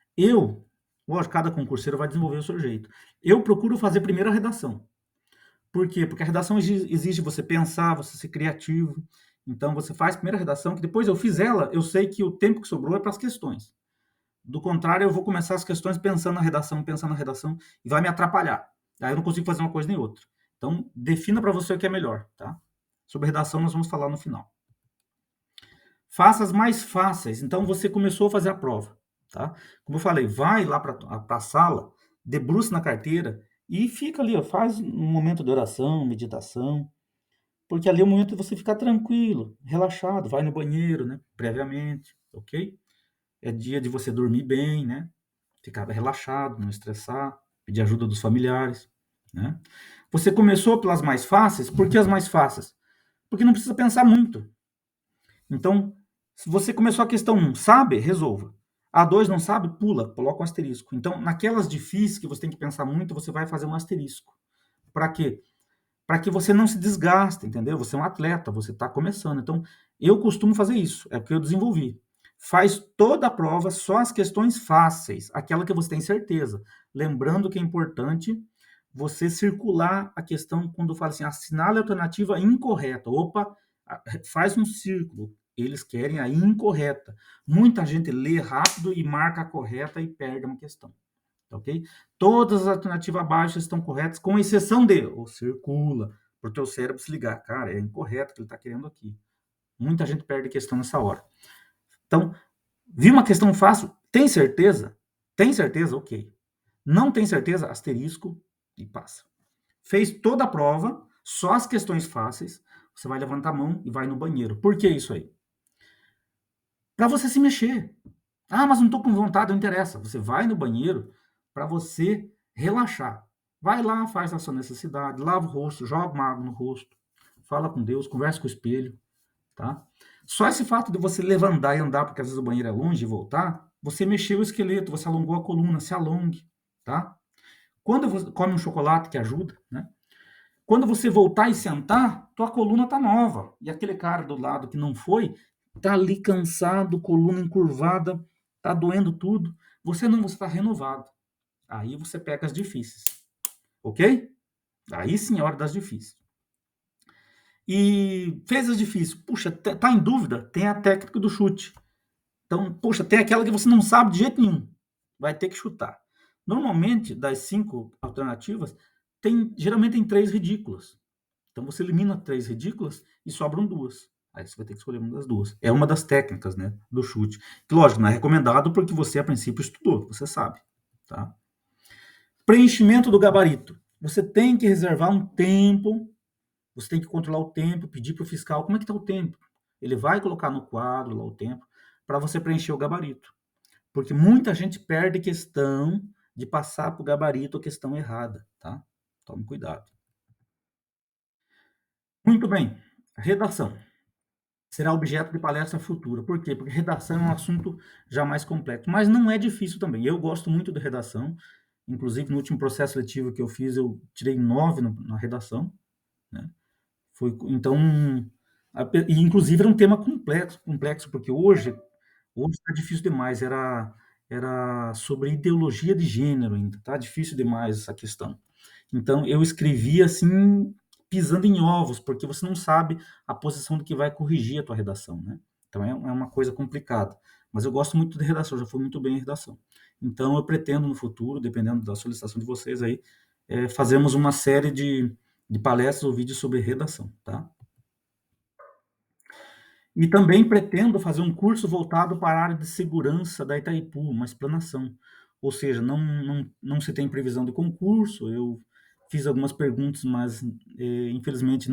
Lógico, cada concurseiro vai desenvolver o seu jeito. Eu procuro fazer primeiro a redação. Por quê? Porque a redação exige você pensar, você ser criativo. Então, você faz a primeira redação, que depois eu fiz ela, eu sei que o tempo que sobrou é para as questões. Do contrário, eu vou começar as questões pensando na redação, e vai me atrapalhar. Aí eu não consigo fazer uma coisa nem outra. Então, defina para você o que é melhor, tá? Sobre redação, nós vamos falar no final. Faça as mais fáceis. Então, você começou a fazer a prova, tá? Como eu falei, vai lá para a sala, debruça na carteira e fica ali, ó, faz um momento de oração, meditação, porque ali é o momento de você ficar tranquilo, relaxado, vai no banheiro, né, previamente, ok? É dia de você dormir bem, né? Ficar relaxado, não estressar, pedir ajuda dos familiares, né? Você começou pelas mais fáceis, por que as mais fáceis? Porque não precisa pensar muito. Então, Se você começou a questão 1, sabe? Resolva. A 2 não sabe? Pula, coloca um asterisco. Então, naquelas difíceis que você tem que pensar muito, você vai fazer um asterisco. Para quê? Para que você não se desgaste, entendeu? Você é um atleta, você está começando. Então, eu costumo fazer isso, é o que eu desenvolvi. Faz toda a prova, só as questões fáceis, aquela que você tem certeza. Lembrando que é importante você circular a questão quando fala assim, assinale a alternativa incorreta. Opa, faz um círculo. Eles querem a incorreta. Muita gente lê rápido e marca a correta e perde uma questão. Ok? Todas as alternativas abaixo estão corretas, com exceção de, ou circula, para o teu cérebro se ligar. Cara, é incorreto o que ele está querendo aqui. Muita gente perde questão nessa hora. Então, viu uma questão fácil? Tem certeza? Tem certeza? Ok. Não tem certeza? Asterisco e passa. Fez toda a prova, só as questões fáceis, você vai levantar a mão e vai no banheiro. Por que isso aí? Para você se mexer. Ah, mas não estou com vontade, não interessa. Você vai no banheiro para você relaxar. Vai lá, faz a sua necessidade, lava o rosto, joga uma água no rosto, fala com Deus, conversa com o espelho, tá? Só esse fato de você levantar e andar, porque às vezes o banheiro é longe, e voltar, você mexeu o esqueleto, você alongou a coluna, se alongue, tá? Quando você come um chocolate que ajuda, né? Quando você voltar e sentar, tua coluna tá nova. E aquele cara do lado que não foi, tá ali cansado, coluna encurvada, tá doendo tudo. Você não, você tá renovado. Aí você pega as difíceis. Ok? Aí sim é hora das difíceis. E fez as difíceis. Puxa, tá em dúvida? Tem a técnica do chute. Então, puxa, tem aquela que você não sabe de jeito nenhum. Vai ter que chutar. Normalmente, das 5 alternativas, geralmente tem 3 ridículas. Então você elimina 3 ridículas e sobram 2. Aí você vai ter que escolher uma das 2. É uma das técnicas, né, do chute. Que, lógico, não é recomendado porque você, a princípio, estudou, você sabe. Tá? Preenchimento do gabarito. Você tem que reservar um tempo, você tem que controlar o tempo, pedir para o fiscal como é que está o tempo. Ele vai colocar no quadro lá o tempo para você preencher o gabarito. Porque muita gente perde questão de passar para o gabarito a questão errada. Tá? Tome cuidado. Muito bem. Redação. Será objeto de palestra futura. Por quê? Porque redação é um assunto já mais complexo, mas não é difícil também. Eu gosto muito de redação, inclusive no último processo seletivo que eu fiz, eu tirei 9 na redação, né? Então, e inclusive era um tema complexo, porque hoje está difícil demais, era sobre ideologia de gênero ainda, tá difícil demais essa questão. Então, eu escrevi assim, pisando em ovos, porque você não sabe a posição do que vai corrigir a tua redação, né? Então, é uma coisa complicada. Mas eu gosto muito de redação, já fui muito bem em redação. Então, eu pretendo no futuro, dependendo da solicitação de vocês aí, fazermos uma série de palestras ou vídeos sobre redação, tá? E também pretendo fazer um curso voltado para a área de segurança da Itaipu, uma explanação. Ou seja, não se tem previsão de concurso, eu fiz algumas perguntas, mas infelizmente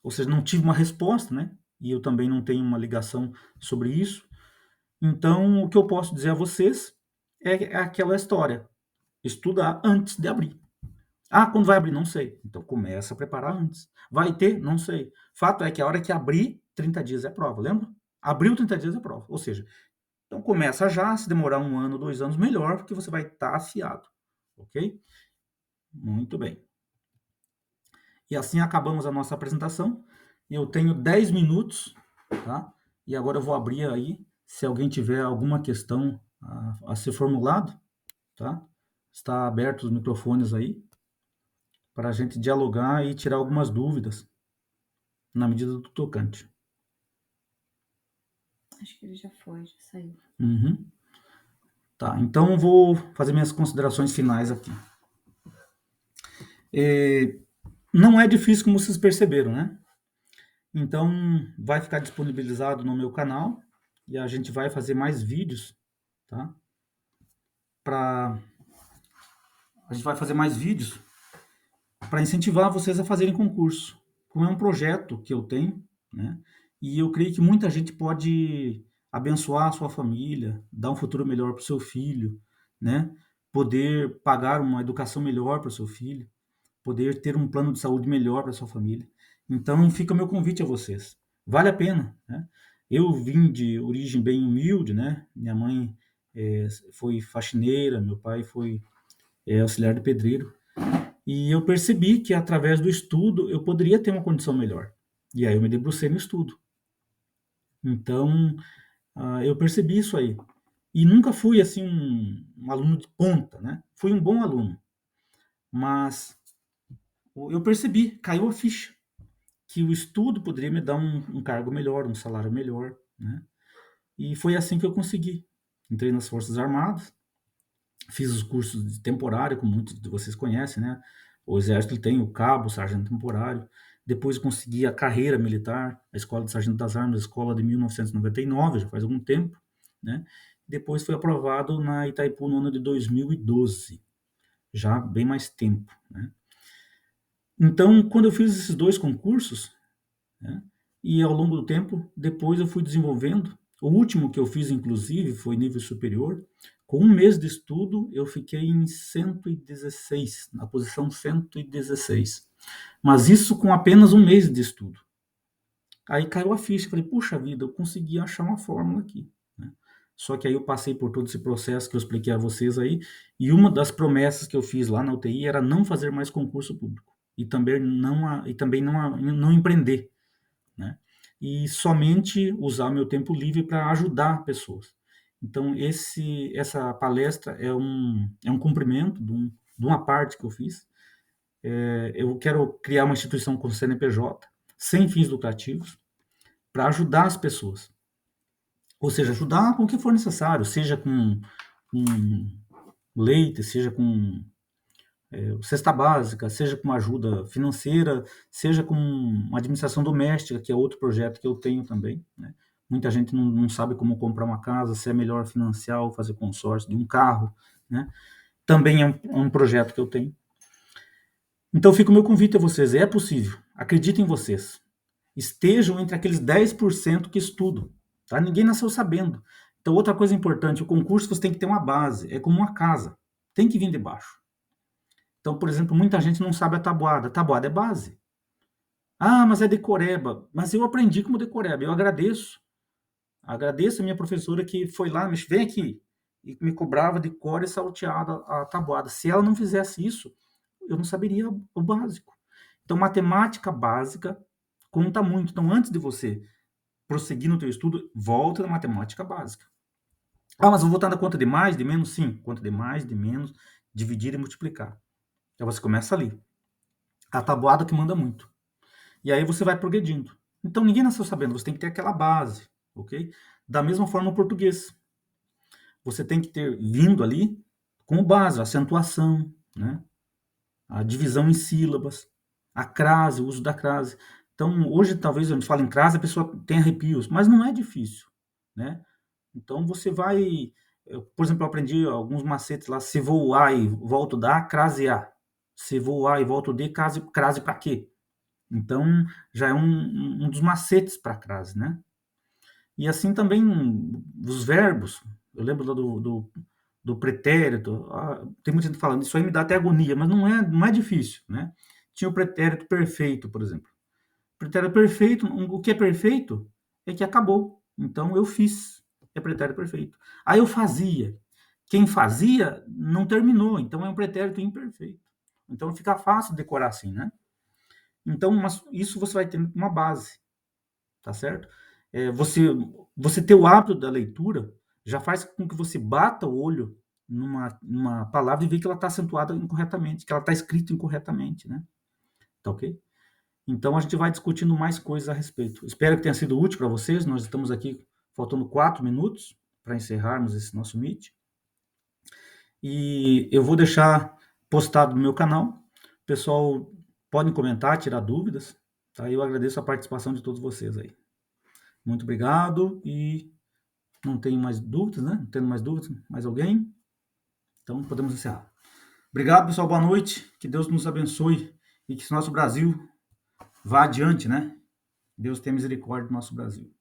ou seja, não tive uma resposta, né? E eu também não tenho uma ligação sobre isso. Então, o que eu posso dizer a vocês é aquela história: estudar antes de abrir. Ah, quando vai abrir? Não sei. Então começa a preparar antes. Vai ter? Não sei. Fato é que a hora que abrir, 30 dias é prova, lembra? Abriu 30 dias é prova. Ou seja, então começa já, se demorar 1 ano, 2 anos, melhor, porque você vai estar afiado. Ok? Muito bem. E assim acabamos a nossa apresentação. Eu tenho 10 minutos, tá? E agora eu vou abrir aí, se alguém tiver alguma questão a ser formulado, tá? Está aberto os microfones aí, para a gente dialogar e tirar algumas dúvidas na medida do tocante. Acho que ele já foi, já saiu. Uhum. Tá, então vou fazer minhas considerações finais aqui. Não é difícil, como vocês perceberam, né? Então, vai ficar disponibilizado no meu canal e a gente vai fazer mais vídeos, tá? A gente vai fazer mais vídeos para incentivar vocês a fazerem concurso. Como é um projeto que eu tenho, né? E eu creio que muita gente pode abençoar a sua família, dar um futuro melhor para o seu filho, né? Poder pagar uma educação melhor para o seu filho, poder ter um plano de saúde melhor para sua família. Então, fica o meu convite a vocês. vale a pena, né? Eu vim de origem bem humilde, né? Minha mãe foi faxineira, meu pai foi auxiliar de pedreiro. E eu percebi que através do estudo eu poderia ter uma condição melhor. E aí eu me debrucei no estudo. Então, eu percebi isso aí. E nunca fui assim um aluno de ponta, né? Fui um bom aluno, mas eu percebi, caiu a ficha, que o estudo poderia me dar um cargo melhor, um salário melhor, né? E foi assim que eu consegui. Entrei nas Forças Armadas, fiz os cursos de temporário, como muitos de vocês conhecem, né? O Exército tem o cabo, o sargento temporário. Depois consegui a carreira militar, a Escola de Sargento das Armas, a escola de 1999, já faz algum tempo, né? Depois foi aprovado na Itaipu no ano de 2012, já bem mais tempo, né? Então, quando eu fiz esses 2 concursos, né, e ao longo do tempo, depois eu fui desenvolvendo. O último que eu fiz, inclusive, foi nível superior. Com 1 mês de estudo, eu fiquei em 116, na posição 116. Mas isso com apenas 1 mês de estudo. Aí caiu a ficha, falei, puxa vida, eu consegui achar uma fórmula aqui, né? Só que aí eu passei por todo esse processo que eu expliquei a vocês aí, e uma das promessas que eu fiz lá na UTI era não fazer mais concurso público, e também não empreender, né? E somente usar meu tempo livre para ajudar pessoas. Então, essa palestra é um cumprimento de uma parte que eu fiz. Eu quero criar uma instituição com CNPJ, sem fins lucrativos, para ajudar as pessoas. Ou seja, ajudar com o que for necessário, seja com leite, seja com cesta básica, seja com ajuda financeira, seja com uma administração doméstica, que é outro projeto que eu tenho também, né? Muita gente não sabe como comprar uma casa, se é melhor financiar ou fazer consórcio de um carro, né? Também é um projeto que eu tenho. Então fica o meu convite a vocês, é possível, acreditem em vocês. Estejam entre aqueles 10% que estudam, tá? Ninguém nasceu sabendo. Então outra coisa importante, o concurso você tem que ter uma base, é como uma casa, tem que vir de baixo. Então, por exemplo, muita gente não sabe a tabuada. A tabuada é base. Ah, mas é decoreba. Mas eu aprendi como decoreba. Eu agradeço. Agradeço a minha professora que foi lá, vem aqui, e me cobrava de cor e salteada a tabuada. Se ela não fizesse isso, eu não saberia o básico. Então, matemática básica conta muito. Então, antes de você prosseguir no teu estudo, volta na matemática básica. Ah, mas eu vou voltar na conta de mais, de menos? Sim, conta de mais, de menos, dividir e multiplicar. Então, você começa ali. A tabuada que manda muito. E aí você vai progredindo. Então, ninguém nasceu sabendo, você tem que ter aquela base, ok? Da mesma forma o português. Você tem que ter vindo ali como base, a acentuação, né? A divisão em sílabas, a crase, o uso da crase. Então, hoje, talvez, a gente fala em crase, a pessoa tem arrepios, mas não é difícil, né? Então, você vai... por exemplo, eu aprendi alguns macetes lá, se vou A e volto da A, crase A. Se vou A e volto D, crase para quê? Então, já é um dos macetes para a crase, né? E assim também os verbos. Eu lembro lá do pretérito. Tem muita gente falando, isso aí me dá até agonia, mas não é difícil, né? Tinha o pretérito perfeito, por exemplo. Pretérito perfeito, o que é perfeito é que acabou. Então, eu fiz. É pretérito perfeito. Aí eu fazia. Quem fazia não terminou, então é um pretérito imperfeito. Então, fica fácil decorar assim, né? Então, isso você vai ter uma base, tá certo? Você ter o hábito da leitura já faz com que você bata o olho numa palavra e vê que ela está acentuada incorretamente, que ela está escrita incorretamente, né? Tá ok? Então, a gente vai discutindo mais coisas a respeito. Espero que tenha sido útil para vocês. Nós estamos aqui faltando 4 minutos para encerrarmos esse nosso Meet. E eu vou deixar postado no meu canal. O pessoal pode comentar, tirar dúvidas. Tá? Eu agradeço a participação de todos vocês aí. Muito obrigado e não tenho mais dúvidas, né? Não tendo mais dúvidas, mais alguém? Então podemos encerrar. Obrigado, pessoal. Boa noite. Que Deus nos abençoe e que nosso Brasil vá adiante, né? Deus tenha misericórdia do nosso Brasil.